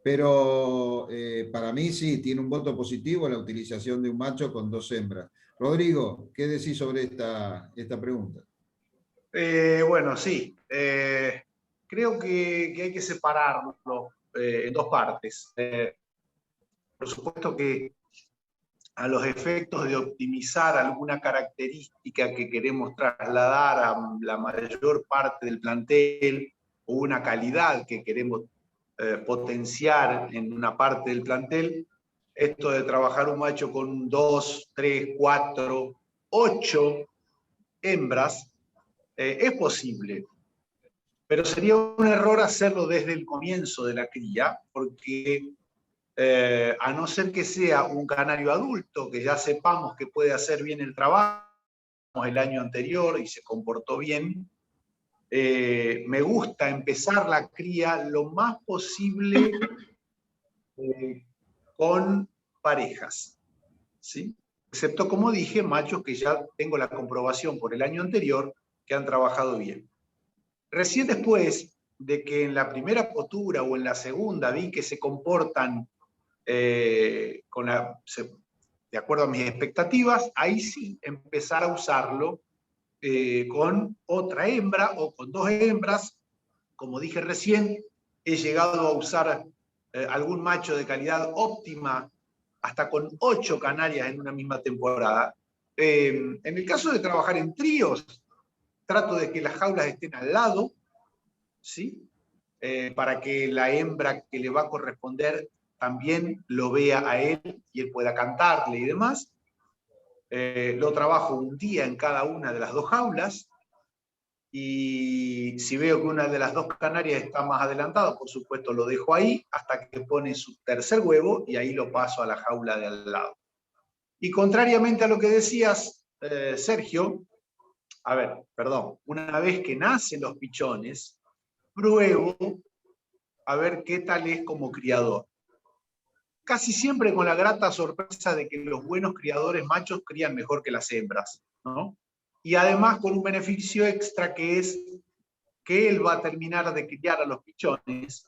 Speaker 2: Pero para mí sí, tiene un voto positivo la utilización de un macho con 2 hembras. Rodrigo, ¿qué decís sobre esta pregunta?
Speaker 1: Bueno, sí. Creo que hay que separarlo en 2 partes. Por supuesto que a los efectos de optimizar alguna característica que queremos trasladar a la mayor parte del plantel o una calidad que queremos potenciar en una parte del plantel, esto de trabajar un macho con 2, 3, 4, 8 hembras, es posible, pero sería un error hacerlo desde el comienzo de la cría, porque a no ser que sea un canario adulto, que ya sepamos que puede hacer bien el trabajo el año anterior y se comportó bien, me gusta empezar la cría lo más posible con parejas, ¿sí? Excepto, como dije, machos que ya tengo la comprobación por el año anterior que han trabajado bien. Recién después de que en la primera postura o en la segunda vi que se comportan de acuerdo a mis expectativas, ahí sí empezar a usarlo con otra hembra o con 2 hembras. Como dije recién, he llegado a usar algún macho de calidad óptima hasta con 8 canarias en una misma temporada. En el caso de trabajar en tríos, trato de que las jaulas estén al lado, ¿sí? Para que la hembra que le va a corresponder también lo vea a él y él pueda cantarle y demás. lo trabajo un día en cada una de las 2 jaulas, y si veo que una de las 2 canarias está más adelantada, por supuesto lo dejo ahí hasta que pone su tercer huevo y ahí lo paso a la jaula de al lado. Y contrariamente a lo que decías, Sergio, una vez que nacen los pichones, pruebo a ver qué tal es como criador. Casi siempre con la grata sorpresa de que los buenos criadores machos crían mejor que las hembras, ¿no? Y además con un beneficio extra, que es que él va a terminar de criar a los pichones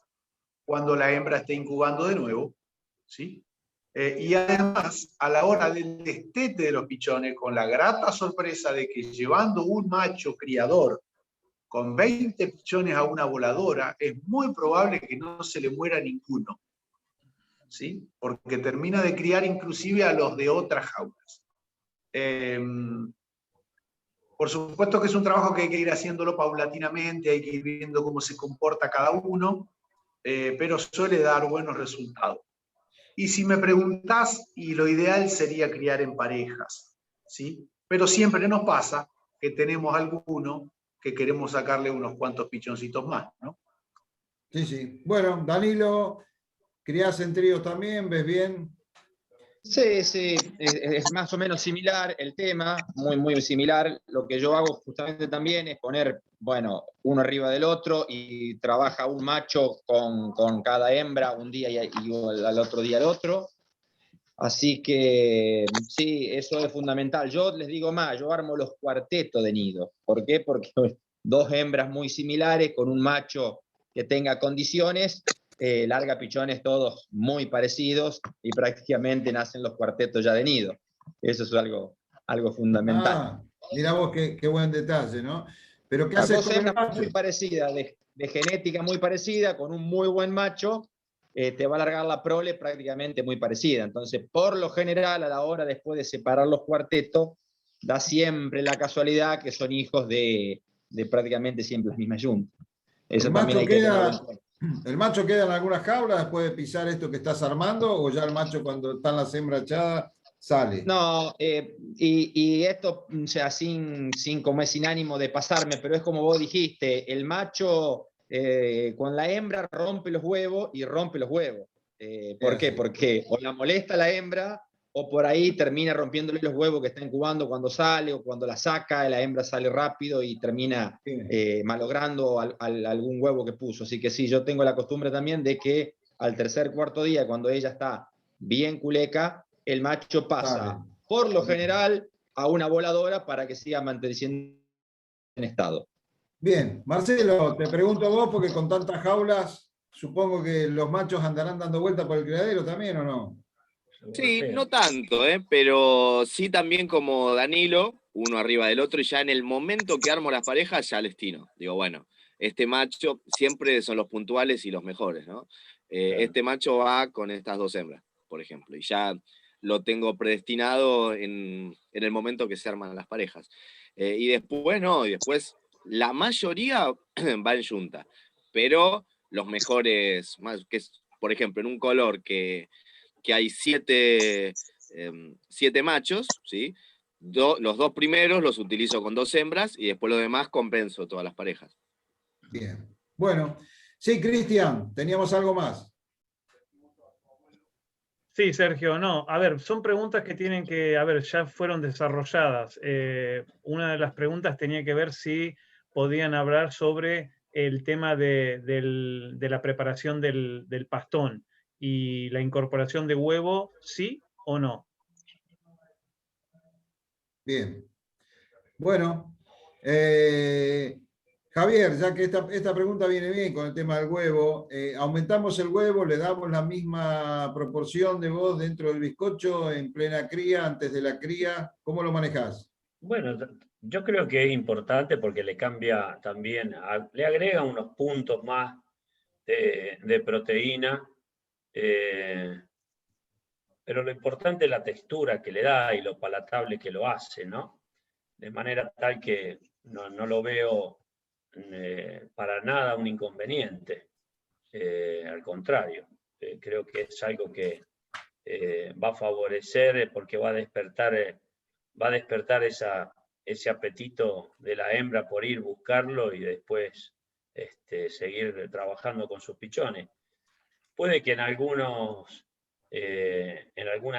Speaker 1: cuando la hembra esté incubando de nuevo, ¿sí? Y además, a la hora del destete de los pichones, con la grata sorpresa de que llevando un macho criador con 20 pichones a una voladora, es muy probable que no se le muera ninguno, ¿sí? Porque termina de criar inclusive a los de otras jaulas. Por supuesto que es un trabajo que hay que ir haciéndolo paulatinamente, hay que ir viendo cómo se comporta cada uno, pero suele dar buenos resultados. Y si me preguntás, y lo ideal sería criar en parejas, ¿sí? Pero siempre nos pasa que tenemos alguno que queremos sacarle unos cuantos pichoncitos más, ¿no?
Speaker 2: Sí, sí. Bueno, Danilo, ¿criás en tríos también? ¿Ves bien?
Speaker 4: Sí, sí, es más o menos similar el tema, muy similar. Lo que yo hago justamente también es poner, bueno, uno arriba del otro y trabaja un macho con cada hembra un día y al otro día el otro. Así que sí, eso es fundamental. Yo les digo más, yo armo los cuartetos de nido. ¿Por qué? Porque 2 hembras muy similares con un macho que tenga condiciones, larga pichones todos muy parecidos y prácticamente nacen los cuartetos ya de nido. Eso es algo fundamental.
Speaker 2: Ah, mirá vos qué buen detalle, ¿no? Pero ¿qué
Speaker 4: Las
Speaker 2: haces
Speaker 4: 2
Speaker 2: con el
Speaker 4: hembras muy
Speaker 2: macho?
Speaker 4: parecidas, de genética muy parecida, con un muy buen macho, te va a alargar la prole prácticamente muy parecida. Entonces, por lo general, a la hora después de separar los cuartetos, da siempre la casualidad que son hijos de prácticamente siempre las mismas yuntas.
Speaker 2: ¿El
Speaker 4: Eso también
Speaker 2: macho
Speaker 4: hay que tenerlo en
Speaker 2: queda,
Speaker 4: cuenta.
Speaker 2: el macho queda en alguna jaula después de pisar esto que estás armando, o ya el macho cuando están las hembras echadas sale?
Speaker 4: No, y esto, o sea, como es sin ánimo de pasarme, pero es como vos dijiste, el macho con la hembra rompe los huevos y rompe los huevos. ¿Por qué?
Speaker 2: Así.
Speaker 4: Porque o la molesta la hembra o por ahí termina rompiéndole los huevos que está incubando cuando sale o cuando la saca, la hembra sale rápido y termina malogrando algún huevo que puso. Así que sí, yo tengo la costumbre también de que al tercer, cuarto día, cuando ella está bien culeca, el macho pasa,
Speaker 2: Sale.
Speaker 4: por lo general, a una voladora para que siga manteniendo en estado.
Speaker 2: Bien, Marcelo, te pregunto a vos, porque con tantas jaulas, supongo que los machos andarán dando vuelta por el criadero también, ¿o no?
Speaker 6: Sí, no tanto, pero sí también como Danilo, uno arriba del otro, y ya en el momento que armo las parejas, ya les tiro. Digo, bueno, este macho siempre son los puntuales y los mejores, ¿no?
Speaker 3: Claro.
Speaker 6: Este macho va con estas 2 hembras, por ejemplo, y ya lo tengo predestinado en el momento que se arman las parejas. Y después, no, y después la mayoría va en yunta, pero los mejores, más, que es, por ejemplo, en un color que hay 7 machos, ¿sí? Los 2 primeros los utilizo con 2 hembras y después los demás compenso todas las parejas.
Speaker 2: Bien. Bueno, sí, Cristian, teníamos algo más.
Speaker 5: Sí, Sergio, no. A ver, son preguntas que tienen que, a ver, ya fueron desarrolladas. Una de las preguntas tenía que ver si podían hablar sobre el tema de la preparación del pastón y la incorporación de huevo, ¿sí o no?
Speaker 2: Bien. Bueno, Javier, ya que esta pregunta viene bien con el tema del huevo, ¿aumentamos el huevo, le damos la misma proporción de voz dentro del bizcocho en plena cría, antes de la cría? ¿Cómo lo manejás?
Speaker 3: Bueno, yo creo que es importante porque le cambia también, le agrega unos puntos más de proteína, eh, pero lo importante es la textura que le da y lo palatable que lo hace, ¿no? De manera tal que no lo veo para nada un inconveniente. Al contrario, creo que es algo que va a favorecer porque va a despertar va a despertar ese apetito de la hembra por ir buscarlo y después seguir trabajando con sus pichones. Puede que en algunas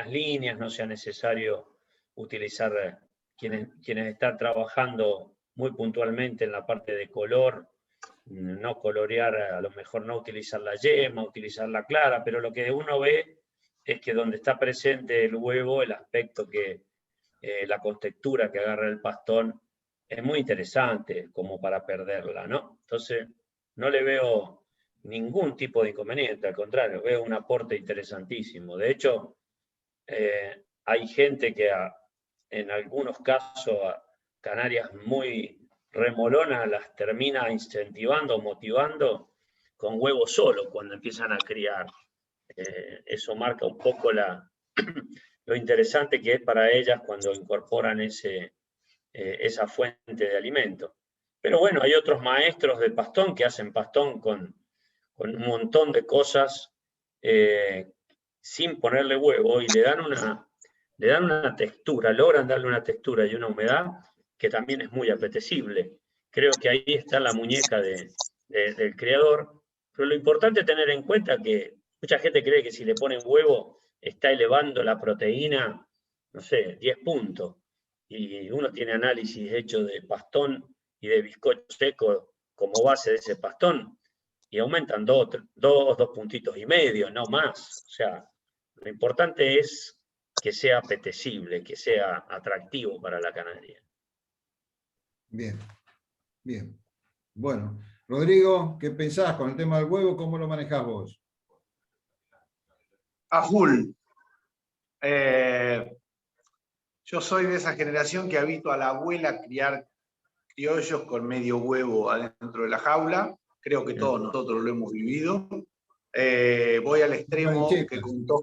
Speaker 3: líneas no sea necesario utilizar quienes están trabajando muy puntualmente en la parte de color, no colorear, a lo mejor no utilizar la yema, utilizar la clara, pero lo que uno ve es que donde está presente el huevo, el aspecto la contextura que agarra el pastón, es muy interesante como para perderla, ¿no? Entonces, no le veo ningún tipo de inconveniente, al contrario, veo un aporte interesantísimo. De hecho, hay gente que en algunos casos a canarias muy remolonas las termina incentivando, motivando con huevo solo cuando empiezan a criar. Eso marca un poco lo interesante que es para ellas cuando incorporan esa fuente de alimento. Pero bueno, hay otros maestros de pastón que hacen pastón con un montón de cosas sin ponerle huevo y le dan una textura, logran darle una textura y una humedad que también es muy apetecible. Creo que ahí está la muñeca del creador, pero lo importante es tener en cuenta que mucha gente cree que si le ponen huevo está elevando la proteína, no sé, 10 puntos. Y uno tiene análisis hecho de pastón y de bizcocho seco como base de ese pastón, y aumentan 2 puntitos y medio, no más. O sea, lo importante es que sea apetecible, que sea atractivo para la canaria.
Speaker 2: Bien, bien. Bueno, Rodrigo, ¿qué pensás con el tema del huevo? ¿Cómo lo manejás vos?
Speaker 1: A full. Yo soy de esa generación que ha visto a la abuela criar criollos con medio huevo adentro de la jaula. Creo que todos nosotros lo hemos vivido. Voy al extremo que contó...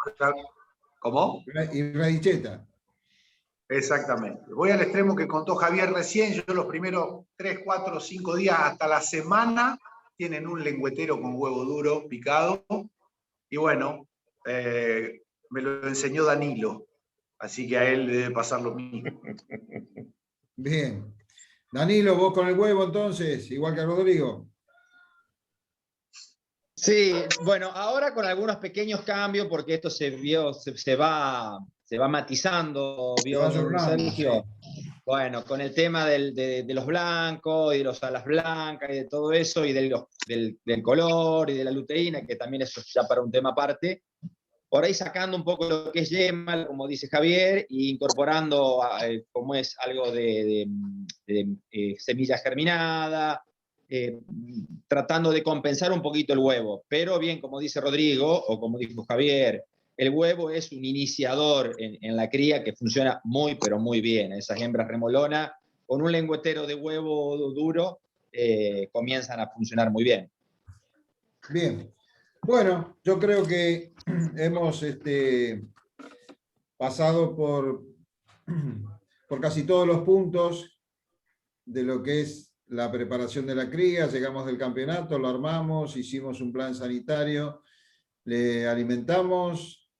Speaker 1: ¿Cómo?
Speaker 2: Y radicheta.
Speaker 1: Exactamente. Voy al extremo que contó Javier recién. Yo los primeros 3, 4, 5 días hasta la semana tienen un lengüetero con huevo duro picado. Y bueno, me lo enseñó Danilo. Así que a él le debe pasar lo mismo.
Speaker 2: Bien. Danilo, vos con el huevo entonces, igual que Rodrigo.
Speaker 4: Sí, bueno, ahora con algunos pequeños cambios, porque esto se va matizando, vio Sergio. Sí. Bueno, con el tema de los blancos y de los alas blancas y de todo eso, y del color y de la luteína, que también eso ya para un tema aparte. Por ahí sacando un poco lo que es yema, como dice Javier, e incorporando como es algo de semilla germinada, tratando de compensar un poquito el huevo. Pero bien, como dice Rodrigo, o como dijo Javier, el huevo es un iniciador en la cría que funciona muy, pero muy bien. Esas hembras remolonas, con un lengüetero de huevo duro, comienzan a funcionar muy bien.
Speaker 2: Bien. Bueno, yo creo que hemos pasado por casi todos los puntos de lo que es la preparación de la cría. Llegamos del campeonato, lo armamos, hicimos un plan sanitario, le alimentamos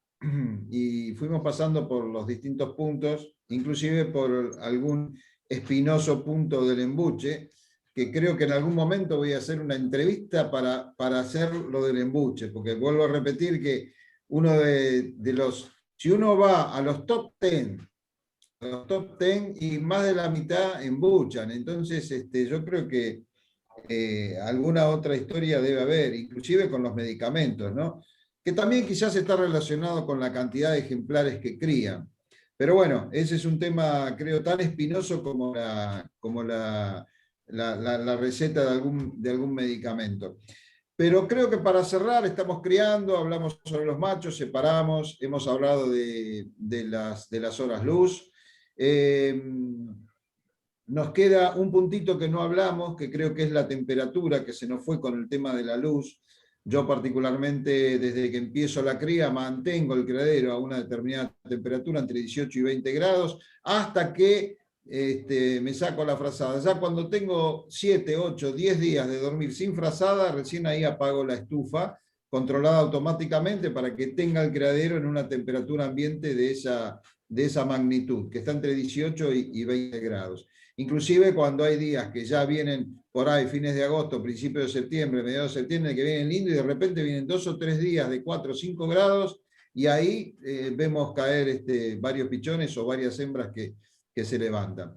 Speaker 2: y fuimos pasando por los distintos puntos, inclusive por algún espinoso punto del embuche, que creo que en algún momento voy a hacer una entrevista para hacer lo del embuche, porque vuelvo a repetir que uno de los, si uno va a los top 10 y más de la mitad embuchan, entonces yo creo que alguna otra historia debe haber, inclusive con los medicamentos, ¿no? Que también quizás está relacionado con la cantidad de ejemplares que crían. Pero bueno, ese es un tema, creo, tan espinoso como la receta de algún medicamento. Pero creo que para cerrar, estamos criando, hablamos sobre los machos, separamos, hemos hablado de las horas luz. Nos queda un puntito que no hablamos, que creo que es la temperatura, que se nos fue con el tema de la luz. Yo particularmente, desde que empiezo la cría, mantengo el criadero a una determinada temperatura, entre 18 y 20 grados, hasta que me saco la frazada. Ya cuando tengo 7, 8, 10 días de dormir sin frazada, recién ahí apago la estufa, controlada automáticamente para que tenga el criadero en una temperatura ambiente de de esa magnitud, que está entre 18 y 20 grados. Inclusive cuando hay días que ya vienen por ahí, fines de agosto, principios de septiembre, mediados de septiembre, que vienen lindos y de repente vienen 2 o 3 días de 4 o 5 grados y ahí vemos caer varios pichones o varias hembras que se levantan.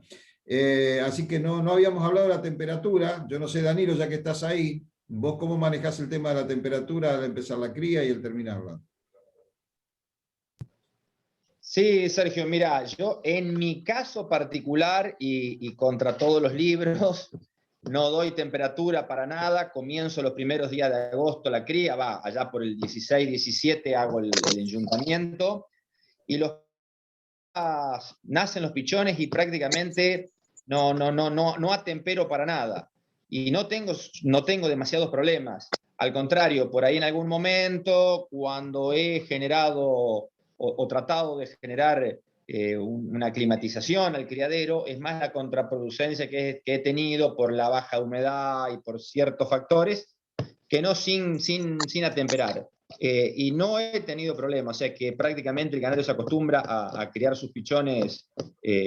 Speaker 2: Así que no habíamos hablado de la temperatura. Yo no sé, Danilo, ya que estás ahí, ¿vos cómo manejás el tema de la temperatura al empezar la cría y al terminarla?
Speaker 4: Sí, Sergio, mira, yo en mi caso particular y contra todos los libros, no doy temperatura para nada, comienzo los primeros días de agosto la cría, allá por el 16, 17 hago el enyuntamiento, y nacen los pichones y prácticamente no atempero para nada. Y no tengo demasiados problemas. Al contrario, por ahí en algún momento, cuando he generado o tratado de generar una climatización al criadero, es más la contraproducencia que he tenido por la baja humedad y por ciertos factores, que no sin atemperar. Y no he tenido problemas, o sea que prácticamente el ganadero se acostumbra a criar sus pichones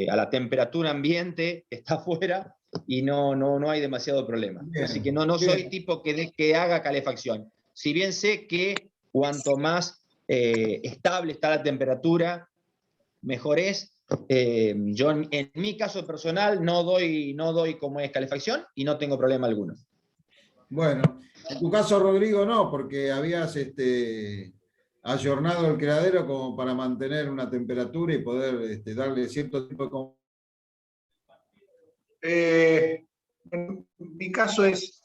Speaker 4: a la temperatura ambiente, está afuera, y no hay demasiado problema.
Speaker 2: Bien,
Speaker 4: así que no soy tipo que haga calefacción. Si bien sé que cuanto más estable está la temperatura, mejor es. Yo en mi caso personal no doy como es calefacción y no tengo problema alguno.
Speaker 2: Bueno, en tu caso, Rodrigo, no, porque habías ayornado el criadero como para mantener una temperatura y poder darle cierto tipo de...
Speaker 1: Mi caso es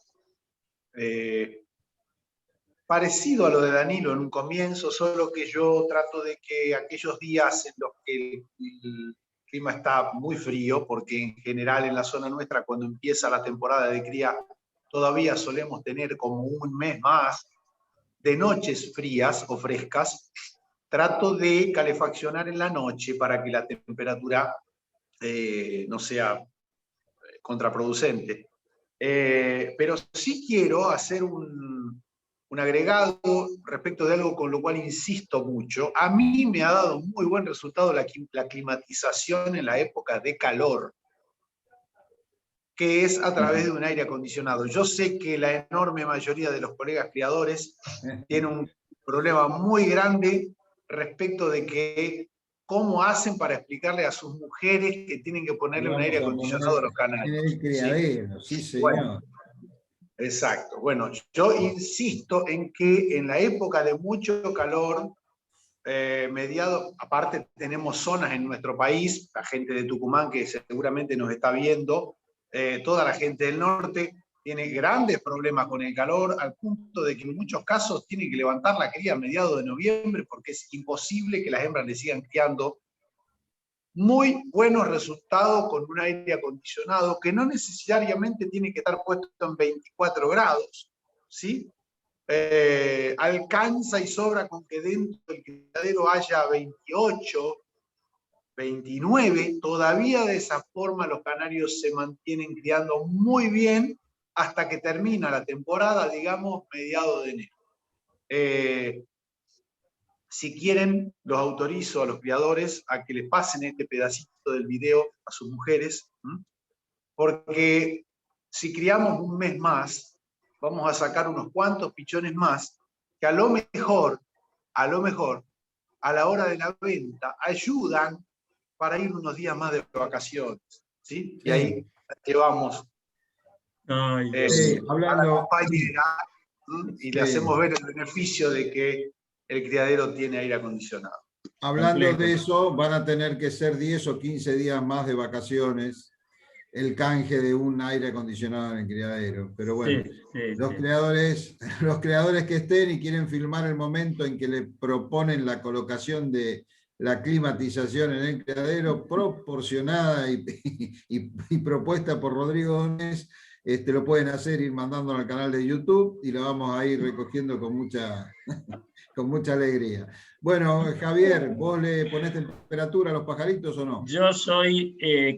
Speaker 1: parecido a lo de Danilo en un comienzo, solo que yo trato de que aquellos días en los que el clima está muy frío, porque en general en la zona nuestra cuando empieza la temporada de cría todavía solemos tener como un mes más de noches frías o frescas, trato de calefaccionar en la noche para que la temperatura no sea contraproducente. Pero sí quiero hacer un agregado respecto de algo con lo cual insisto mucho. A mí me ha dado muy buen resultado la climatización en la época de calor, que es a través de un aire acondicionado. Yo sé que la enorme mayoría de los colegas criadores tienen un problema muy grande respecto de que cómo hacen para explicarle a sus mujeres que tienen que ponerle un aire acondicionado a los canales.
Speaker 2: En el criadero, sí, señor.
Speaker 1: Bueno, exacto. Bueno, yo insisto en que en la época de mucho calor, aparte tenemos zonas en nuestro país, la gente de Tucumán que seguramente nos está viendo, toda la gente del norte tiene grandes problemas con el calor, al punto de que en muchos casos tienen que levantar la cría a mediados de noviembre porque es imposible que las hembras le sigan criando. Muy buenos resultados con un aire acondicionado que no necesariamente tiene que estar puesto en 24 grados, ¿sí? Alcanza y sobra con que dentro del criadero haya 28, 29, todavía de esa forma los canarios se mantienen criando muy bien hasta que termina la temporada, digamos, mediados de enero. Si quieren, los autorizo a los criadores a que le pasen este pedacito del video a sus mujeres, porque si criamos un mes más, vamos a sacar unos cuantos pichones más que a lo mejor, a la hora de la venta, ayudan para ir unos días más de vacaciones, ¿sí? Y ahí llevamos
Speaker 2: hablando,
Speaker 1: a la compañera y le hacemos ver el beneficio de que el criadero tiene aire acondicionado.
Speaker 2: Hablando de eso, van a tener que ser 10 o 15 días más de vacaciones el canje de un aire acondicionado en el criadero. Pero bueno, los creadores que estén y quieren filmar el momento en que le proponen la colocación de la climatización en el criadero, proporcionada y propuesta por Rodrigo Donés, lo pueden hacer, ir mandándolo al canal de YouTube y lo vamos a ir recogiendo con mucha, con mucha alegría. Bueno, Javier, ¿vos le ponés temperatura a los pajaritos o no?
Speaker 3: Yo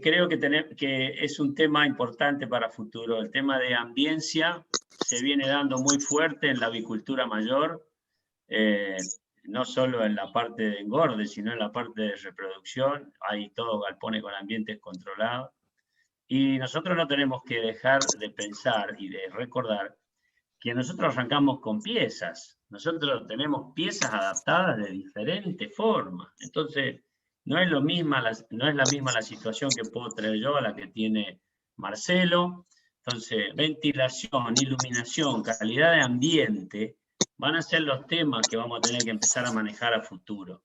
Speaker 3: creo que es un tema importante para futuro. El tema de ambiencia se viene dando muy fuerte en la avicultura mayor. no solo en la parte de engorde, sino en la parte de reproducción. Hay todos galpones con ambientes controlados. Y nosotros no tenemos que dejar de pensar y de recordar que nosotros arrancamos con piezas. Nosotros tenemos piezas adaptadas de diferentes formas. Entonces, no es la misma la situación que puedo traer yo a la que tiene Marcelo. Entonces, ventilación, iluminación, calidad de ambiente, van a ser los temas que vamos a tener que empezar a manejar a futuro.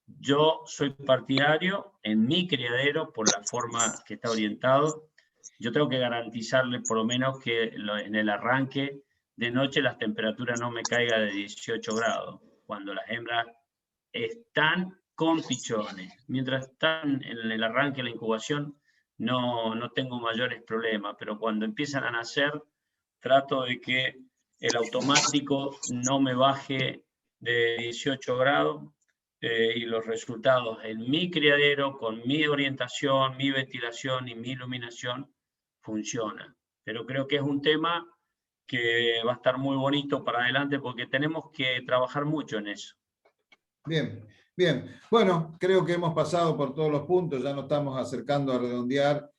Speaker 3: Yo soy partidario en mi criadero, por la forma que está orientado, yo tengo que garantizarle por lo menos que en el arranque de noche las temperaturas no me caigan de 18 grados, cuando las hembras están con pichones. Mientras están en el arranque de la incubación, no tengo mayores problemas, pero cuando empiezan a nacer, trato de que el automático no me baje de 18 grados, y los resultados en mi criadero, con mi orientación, mi ventilación y mi iluminación, funcionan. Pero creo que es un tema que va a estar muy bonito para adelante porque tenemos que trabajar mucho en eso.
Speaker 2: Bien, bien. Bueno, creo que hemos pasado por todos los puntos, ya nos estamos acercando a redondear,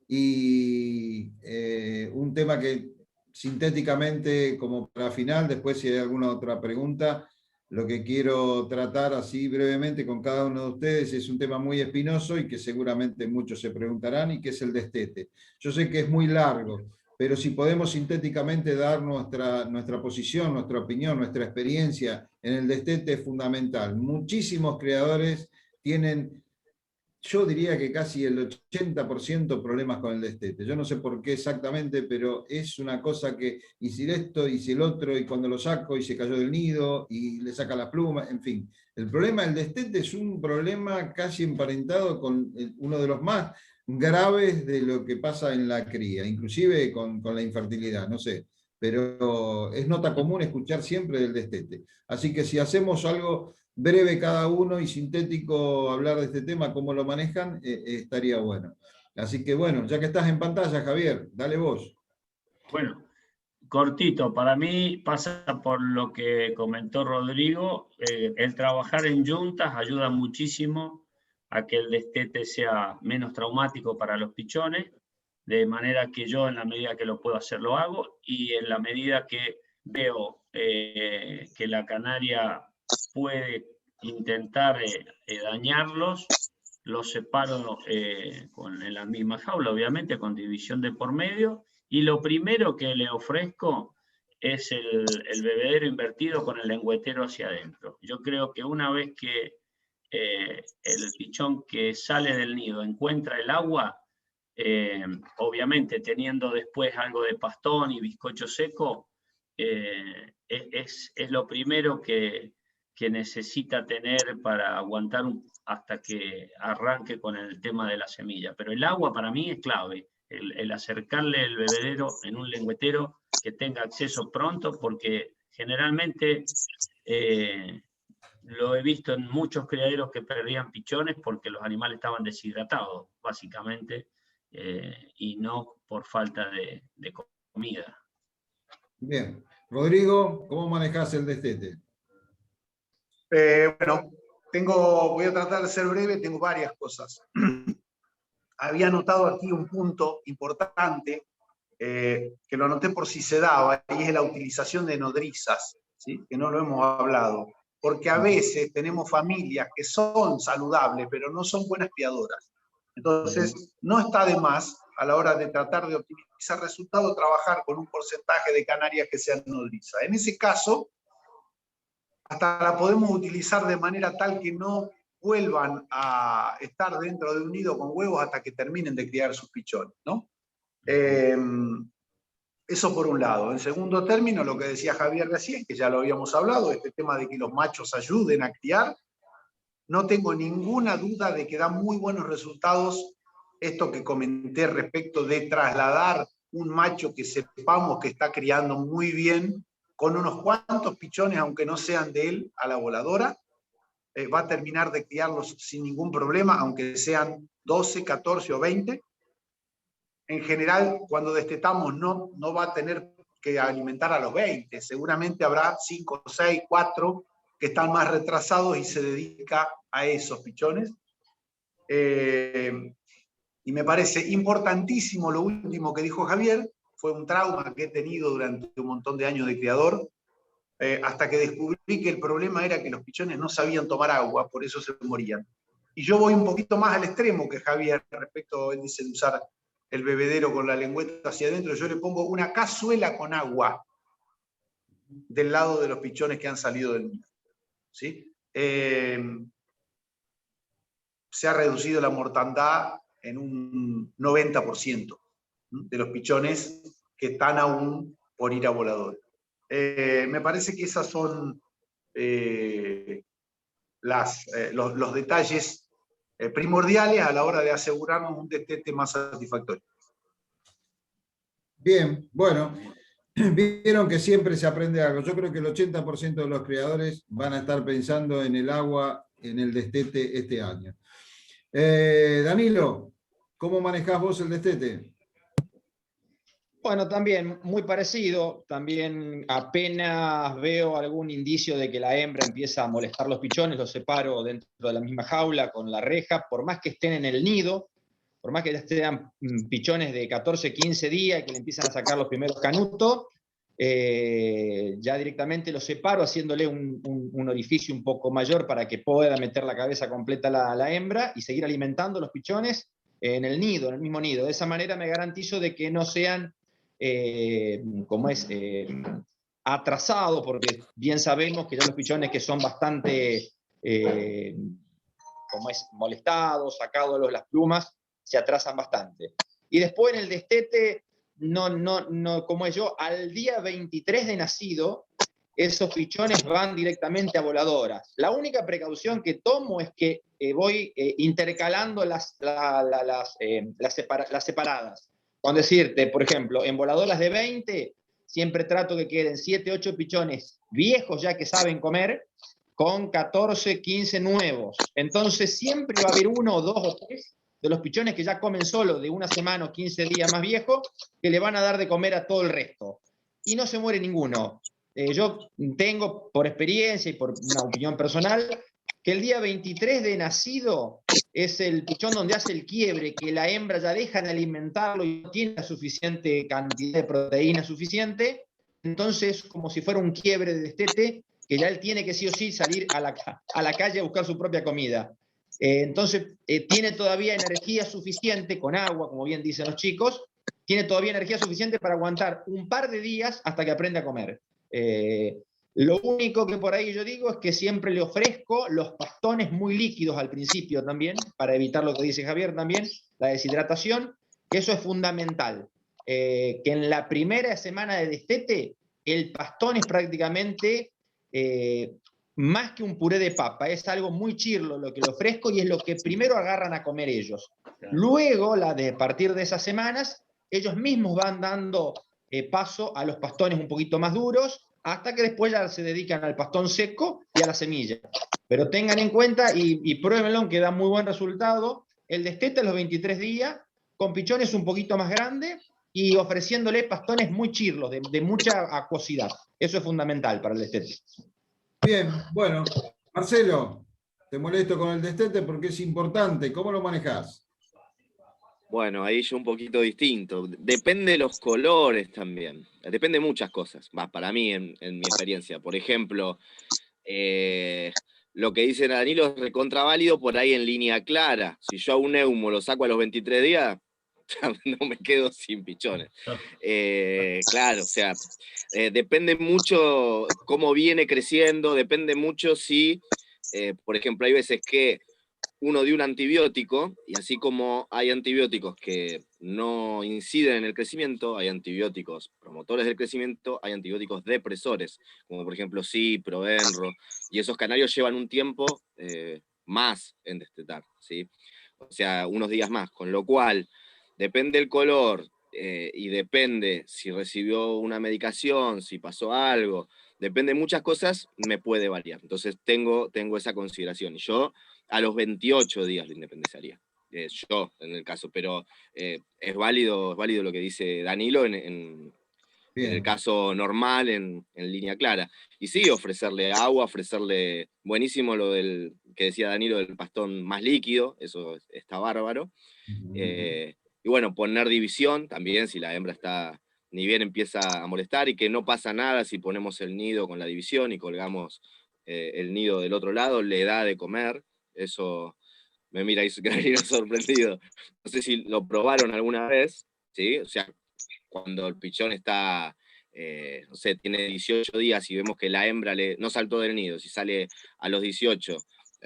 Speaker 2: y un tema que sintéticamente, como para final, después si hay alguna otra pregunta, lo que quiero tratar así brevemente con cada uno de ustedes es un tema muy espinoso y que seguramente muchos se preguntarán, y que es el destete. Yo sé que es muy largo, pero si podemos sintéticamente dar nuestra posición, nuestra opinión, nuestra experiencia en el destete, es fundamental. Muchísimos criadores tienen, yo diría que casi el 80% problemas con el destete. Yo no sé por qué exactamente, pero es una cosa que, y si esto, y si el otro, y cuando lo saco, y se cayó del nido, y le saca la pluma, en fin. El problema del destete es un problema casi emparentado con uno de los más graves de lo que pasa en la cría, inclusive con la infertilidad, no sé. Pero es nota común escuchar siempre del destete. Así que si hacemos algo breve cada uno y sintético, hablar de este tema, cómo lo manejan, estaría bueno. Así que bueno, ya que estás en pantalla, Javier, dale vos.
Speaker 3: Bueno, cortito, para mí pasa por lo que comentó Rodrigo, el trabajar en yuntas ayuda muchísimo a que el destete sea menos traumático para los pichones, de manera que yo en la medida que lo puedo hacer lo hago, y en la medida que veo que la canaria puede intentar dañarlos, los separo en la misma jaula, obviamente, con división de por medio, y lo primero que le ofrezco es el bebedero invertido con el lengüetero hacia adentro. Yo creo que una vez que el pichón que sale del nido encuentra el agua, obviamente teniendo después algo de pastón y bizcocho seco, es lo primero que necesita tener para aguantar hasta que arranque con el tema de la semilla. Pero el agua para mí es clave, el acercarle el bebedero en un lengüetero que tenga acceso pronto, porque generalmente lo he visto en muchos criaderos que perdían pichones porque los animales estaban deshidratados, básicamente, y no por falta de comida.
Speaker 2: Bien. Rodrigo, ¿cómo manejás el destete?
Speaker 1: Bueno, voy a tratar de ser breve, tengo varias cosas. Había anotado aquí un punto importante, que lo anoté por si se daba, y es la utilización de nodrizas, ¿sí? Que no lo hemos hablado, porque a veces tenemos familias que son saludables, pero no son buenas criadoras. Entonces, no está de más, a la hora de tratar de optimizar resultados, trabajar con un porcentaje de canarias que sean nodrizas. En ese caso, hasta la podemos utilizar de manera tal que no vuelvan a estar dentro de un nido con huevos hasta que terminen de criar sus pichones, ¿no? Eso por un lado. En segundo término, lo que decía Javier recién, que ya lo habíamos hablado, este tema de que los machos ayuden a criar, no tengo ninguna duda de que da muy buenos resultados esto que comenté respecto de trasladar un macho que sepamos que está criando muy bien, con unos cuantos pichones, aunque no sean de él, a la voladora, va a terminar de criarlos sin ningún problema, aunque sean 12, 14 o 20. En general, cuando destetamos no va a tener que alimentar a los 20, seguramente habrá 5, 6, 4 que están más retrasados y se dedica a esos pichones. Y me parece importantísimo lo último que dijo Javier, fue un trauma que he tenido durante un montón de años de criador, hasta que descubrí que el problema era que los pichones no sabían tomar agua, por eso se morían. Y yo voy un poquito más al extremo que Javier, respecto, él dice de usar el bebedero con la lengüeta hacia adentro, yo le pongo una cazuela con agua del lado de los pichones que han salido del nido. ¿Sí? Se ha reducido la mortandad en un 90% de los pichones que están aún por ir a voladores. Me parece que esos son los detalles primordiales a la hora de asegurarnos un destete más satisfactorio.
Speaker 2: Bien, bueno, vieron que siempre se aprende algo. Yo creo que el 80% de los criadores van a estar pensando en el agua, en el destete este año. Danilo, ¿cómo manejás vos el destete?
Speaker 4: Bueno, también muy parecido, también apenas veo algún indicio de que la hembra empieza a molestar los pichones, los separo dentro de la misma jaula con la reja, por más que estén en el nido, por más que ya sean pichones de 14, 15 días y que le empiezan a sacar los primeros canutos, ya directamente los separo haciéndole un orificio un poco mayor para que pueda meter la cabeza completa la hembra y seguir alimentando los pichones en el nido, en el mismo nido. De esa manera me garantizo de que no sean atrasados, porque bien sabemos que ya los pichones que son bastante molestados, sacados las plumas, se atrasan bastante. Y después en el destete, como es yo, al día 23 de nacido, esos pichones van directamente a voladoras. La única precaución que tomo es que voy intercalando las separadas. Con decirte, por ejemplo, en voladoras de 20, siempre trato que queden 7, 8 pichones viejos ya que saben comer, con 14, 15 nuevos. Entonces siempre va a haber 1, 2 o 3 de los pichones que ya comen solo de una semana o 15 días más viejos, que le van a dar de comer a todo el resto. Y no se muere ninguno. Yo tengo, por experiencia y por una opinión personal, que el día 23 de nacido es el pichón donde hace el quiebre, que la hembra ya deja de alimentarlo y no tiene la suficiente cantidad de proteína suficiente, entonces como si fuera un quiebre de destete, que ya él tiene que sí o sí salir a la calle a buscar su propia comida. Entonces tiene todavía energía suficiente, con agua, como bien dicen los chicos, tiene todavía energía suficiente para aguantar un par de días hasta que aprenda a comer. Lo único que por ahí yo digo es que siempre le ofrezco los pastones muy líquidos al principio también, para evitar lo que dice Javier también, la deshidratación, que eso es fundamental. Que en la primera semana de destete, el pastón es prácticamente más que un puré de papa, es algo muy chirlo lo que le ofrezco y es lo que primero agarran a comer ellos. Luego, a partir de esas semanas, ellos mismos van dando paso a los pastones un poquito más duros, hasta que después ya se dedican al pastón seco y a la semilla. Pero tengan en cuenta y pruébenlo, que da muy buen resultado, el destete a los 23 días, con pichones un poquito más grandes y ofreciéndole pastones muy chirlos, de mucha acuosidad. Eso es fundamental para el destete.
Speaker 2: Bien, bueno, Marcelo, te molesto con el destete porque es importante. ¿Cómo lo manejás?
Speaker 6: Bueno, ahí yo un poquito distinto. Depende de los colores también. Depende de muchas cosas. Para mí, en mi experiencia. Por ejemplo, lo que dice Danilo es recontraválido por ahí en línea clara. Si yo a un neumo lo saco a los 23 días, no me quedo sin pichones. Claro, o sea, depende mucho cómo viene creciendo, depende mucho si, por ejemplo, hay veces que uno dio un antibiótico, y así como hay antibióticos que no inciden en el crecimiento, hay antibióticos promotores del crecimiento, hay antibióticos depresores, como por ejemplo Cipro, Enro, y esos canarios llevan un tiempo más en destetar, ¿sí? O sea, unos días más, con lo cual depende el color y depende si recibió una medicación, si pasó algo, depende de muchas cosas, me puede variar. Entonces tengo esa consideración. Y yo a los 28 días lo independizaría. Yo, en el caso, pero es válido lo que dice Danilo en en el caso normal, en línea clara. Y sí, ofrecerle agua, ofrecerle, buenísimo lo del que decía Danilo, del pastón más líquido, eso está bárbaro. Y bueno, poner división también, si la hembra está, ni bien empieza a molestar, y que no pasa nada si ponemos el nido con la división y colgamos el nido del otro lado, le da de comer. Eso me mira y se queda sorprendido. No sé si lo probaron alguna vez, ¿sí? O sea, cuando el pichón está, no sé, tiene 18 días y vemos que la hembra no saltó del nido, si sale a los 18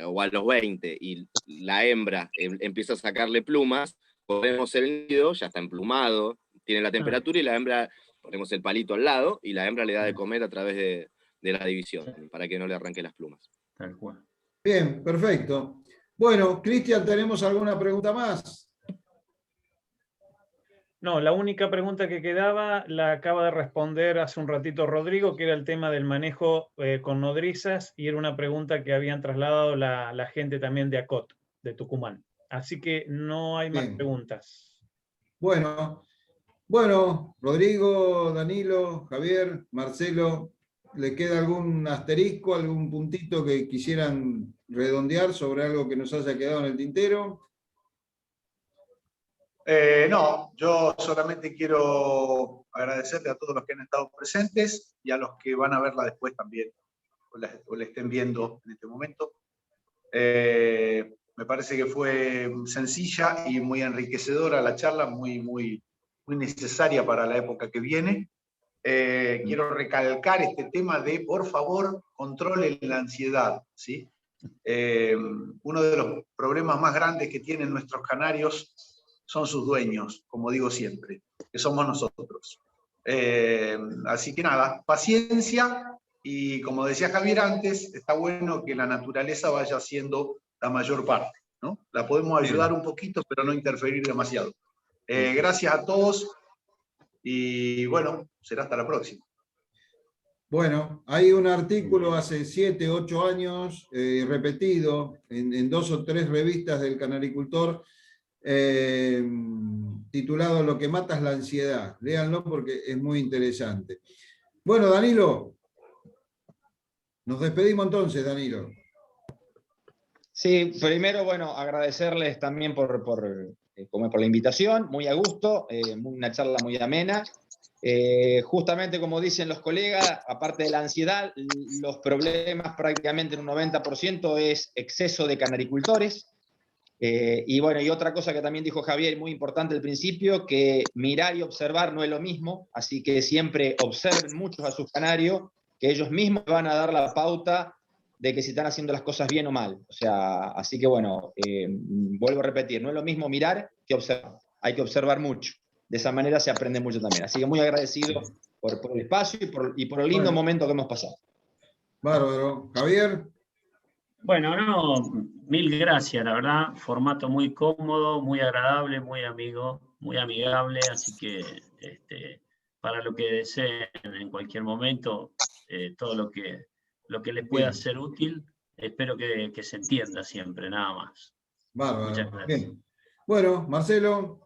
Speaker 6: o a los 20 y la hembra empieza a sacarle plumas, ponemos el nido, ya está emplumado, tiene la temperatura y la hembra, ponemos el palito al lado y la hembra le da de comer a través de la división, para que no le arranque las plumas.
Speaker 3: Tal cual.
Speaker 2: Bien, perfecto. Bueno, Cristian, ¿tenemos alguna pregunta más?
Speaker 5: No, la única pregunta que quedaba la acaba de responder hace un ratito Rodrigo, que era el tema del manejo con nodrizas, y era una pregunta que habían trasladado la gente también de ACOT, de Tucumán. Así que no hay más preguntas.
Speaker 2: Bueno, Rodrigo, Danilo, Javier, Marcelo, ¿le queda algún asterisco, algún puntito que quisieran redondear sobre algo que nos haya quedado en el tintero?
Speaker 1: No, yo solamente quiero agradecerle a todos los que han estado presentes y a los que van a verla después también, o la estén viendo en este momento. Me parece que fue sencilla y muy enriquecedora la charla, muy necesaria para la época que viene. Quiero recalcar este tema de, por favor, controlen la ansiedad, ¿sí? Uno de los problemas más grandes que tienen nuestros canarios son sus dueños, como digo siempre, que somos nosotros. Así que nada, paciencia, y como decía Javier antes, está bueno que la naturaleza vaya haciendo la mayor parte, ¿no? La podemos ayudar un poquito, pero no interferir demasiado. Gracias a todos, y bueno, será hasta la próxima.
Speaker 2: Bueno, hay un artículo hace 7, 8 años, repetido en 2 o 3 revistas del canaricultor, titulado Lo que mata es la ansiedad. Léanlo porque es muy interesante. Bueno, Danilo, nos despedimos entonces, Danilo.
Speaker 4: Sí, primero, bueno, agradecerles también por la invitación, muy a gusto, una charla muy amena. Justamente como dicen los colegas, aparte de la ansiedad, los problemas prácticamente en un 90% es exceso de canaricultores. Y bueno, y otra cosa que también dijo Javier, muy importante al principio, que mirar y observar no es lo mismo, así que siempre observen muchos a sus canarios, que ellos mismos van a dar la pauta de que si están haciendo las cosas bien o mal. O sea, así que bueno, vuelvo a repetir, no es lo mismo mirar que observar, hay que observar mucho. De esa manera se aprende mucho también. Así que muy agradecido por el espacio y por el lindo momento que hemos pasado.
Speaker 2: Bárbaro. Javier.
Speaker 3: Bueno, no, mil gracias, la verdad, formato muy cómodo, muy agradable, muy amigable, así que para lo que deseen en cualquier momento, todo lo que les pueda ser útil, espero que se entienda siempre, nada más.
Speaker 2: Bárbaro.
Speaker 3: Muchas gracias.
Speaker 2: Bien. Bueno, Marcelo.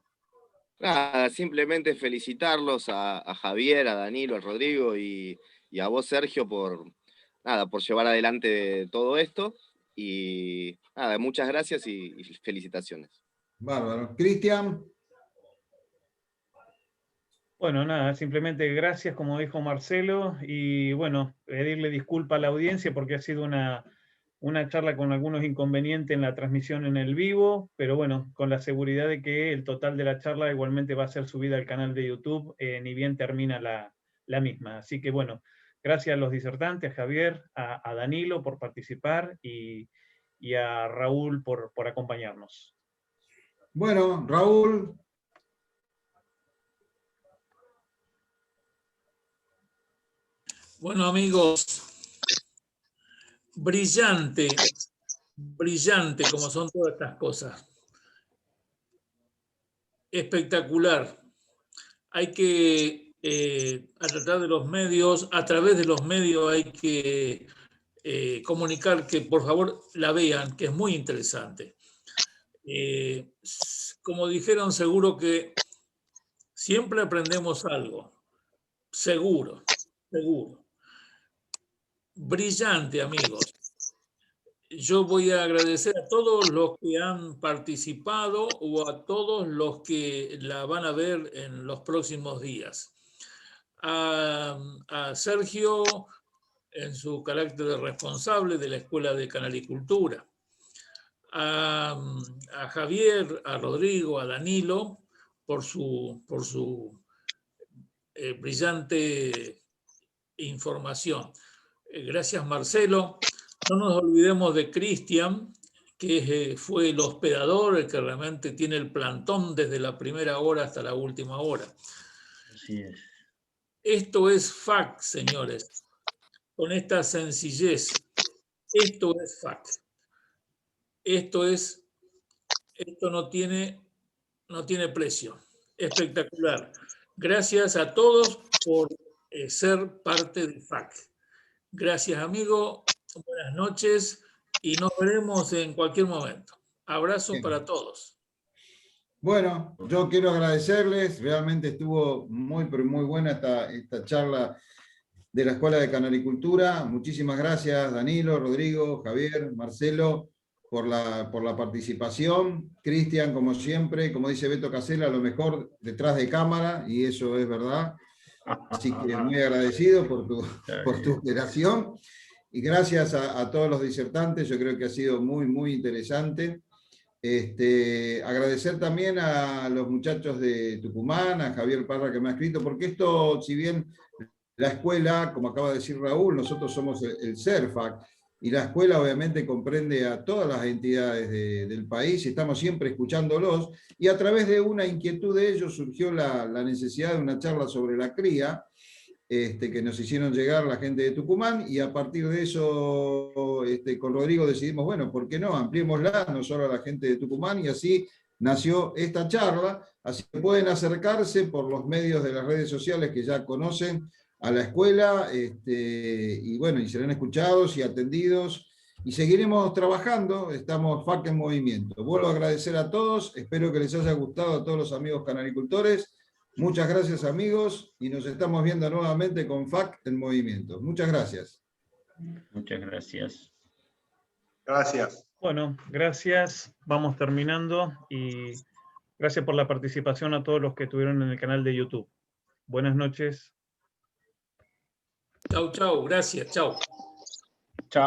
Speaker 6: Nada, simplemente felicitarlos a Javier, a Danilo, a Rodrigo y a vos, Sergio, por llevar adelante todo esto. Y nada, muchas gracias y felicitaciones.
Speaker 2: Bárbaro. Cristian.
Speaker 5: Bueno, nada, simplemente gracias, como dijo Marcelo, y bueno, pedirle disculpa a la audiencia porque ha sido una charla con algunos inconvenientes en la transmisión en el vivo, pero bueno, con la seguridad de que el total de la charla igualmente va a ser subida al canal de YouTube, ni bien termina la misma. Así que bueno, gracias a los disertantes, a Javier, a Danilo por participar y a Raúl por acompañarnos.
Speaker 2: Bueno, Raúl.
Speaker 7: Bueno, amigos, brillante como son todas estas cosas. Espectacular. Hay que, a través de los medios hay que comunicar que por favor la vean, que es muy interesante. Como dijeron, seguro que siempre aprendemos algo. seguro, seguro. Brillante, amigos. Yo voy a agradecer a todos los que han participado o a todos los que la van a ver en los próximos días. A Sergio, en su carácter de responsable de la Escuela de Canalicultura. A Javier, a Rodrigo, a Danilo, por su brillante información. Gracias, Marcelo. No nos olvidemos de Cristian, que fue el hospedador, el que realmente tiene el plantón desde la primera hora hasta la última hora.
Speaker 3: Así es.
Speaker 7: Esto es FAC, señores, con esta sencillez. Esto es FAC. Esto no tiene precio. Espectacular. Gracias a todos por ser parte de FAC. Gracias, amigo. Buenas noches y nos veremos en cualquier momento. Abrazos para todos.
Speaker 2: Bueno, yo quiero agradecerles. Realmente estuvo muy buena esta charla de la Escuela de Canalicultura. Muchísimas gracias, Danilo, Rodrigo, Javier, Marcelo, por la participación. Cristian, como siempre, como dice Beto Casella, lo mejor detrás de cámara, y eso es verdad. Así que muy agradecido por tu operación. Y gracias a todos los disertantes, yo creo que ha sido muy interesante. Agradecer también a los muchachos de Tucumán, a Javier Parra que me ha escrito, porque esto, si bien la escuela, como acaba de decir Raúl, nosotros somos el CERFAC, y la escuela obviamente comprende a todas las entidades del país, y estamos siempre escuchándolos, y a través de una inquietud de ellos surgió la necesidad de una charla sobre la cría, que nos hicieron llegar la gente de Tucumán, y a partir de eso con Rodrigo decidimos, bueno, ¿por qué no? Ampliémosla no solo a la gente de Tucumán, y así nació esta charla. Así que pueden acercarse por los medios de las redes sociales que ya conocen a la escuela, y bueno, y serán escuchados y atendidos, y seguiremos trabajando. Estamos FAC en movimiento. Vuelvo a agradecer a todos, espero que les haya gustado a todos los amigos canalicultores. Muchas gracias, amigos, y nos estamos viendo nuevamente con FAC en movimiento. Muchas gracias.
Speaker 3: Muchas gracias.
Speaker 1: Gracias.
Speaker 5: Bueno, gracias. Vamos terminando y gracias por la participación a todos los que estuvieron en el canal de YouTube. Buenas noches.
Speaker 7: Chau, chau. Gracias. Chau.
Speaker 3: Chao.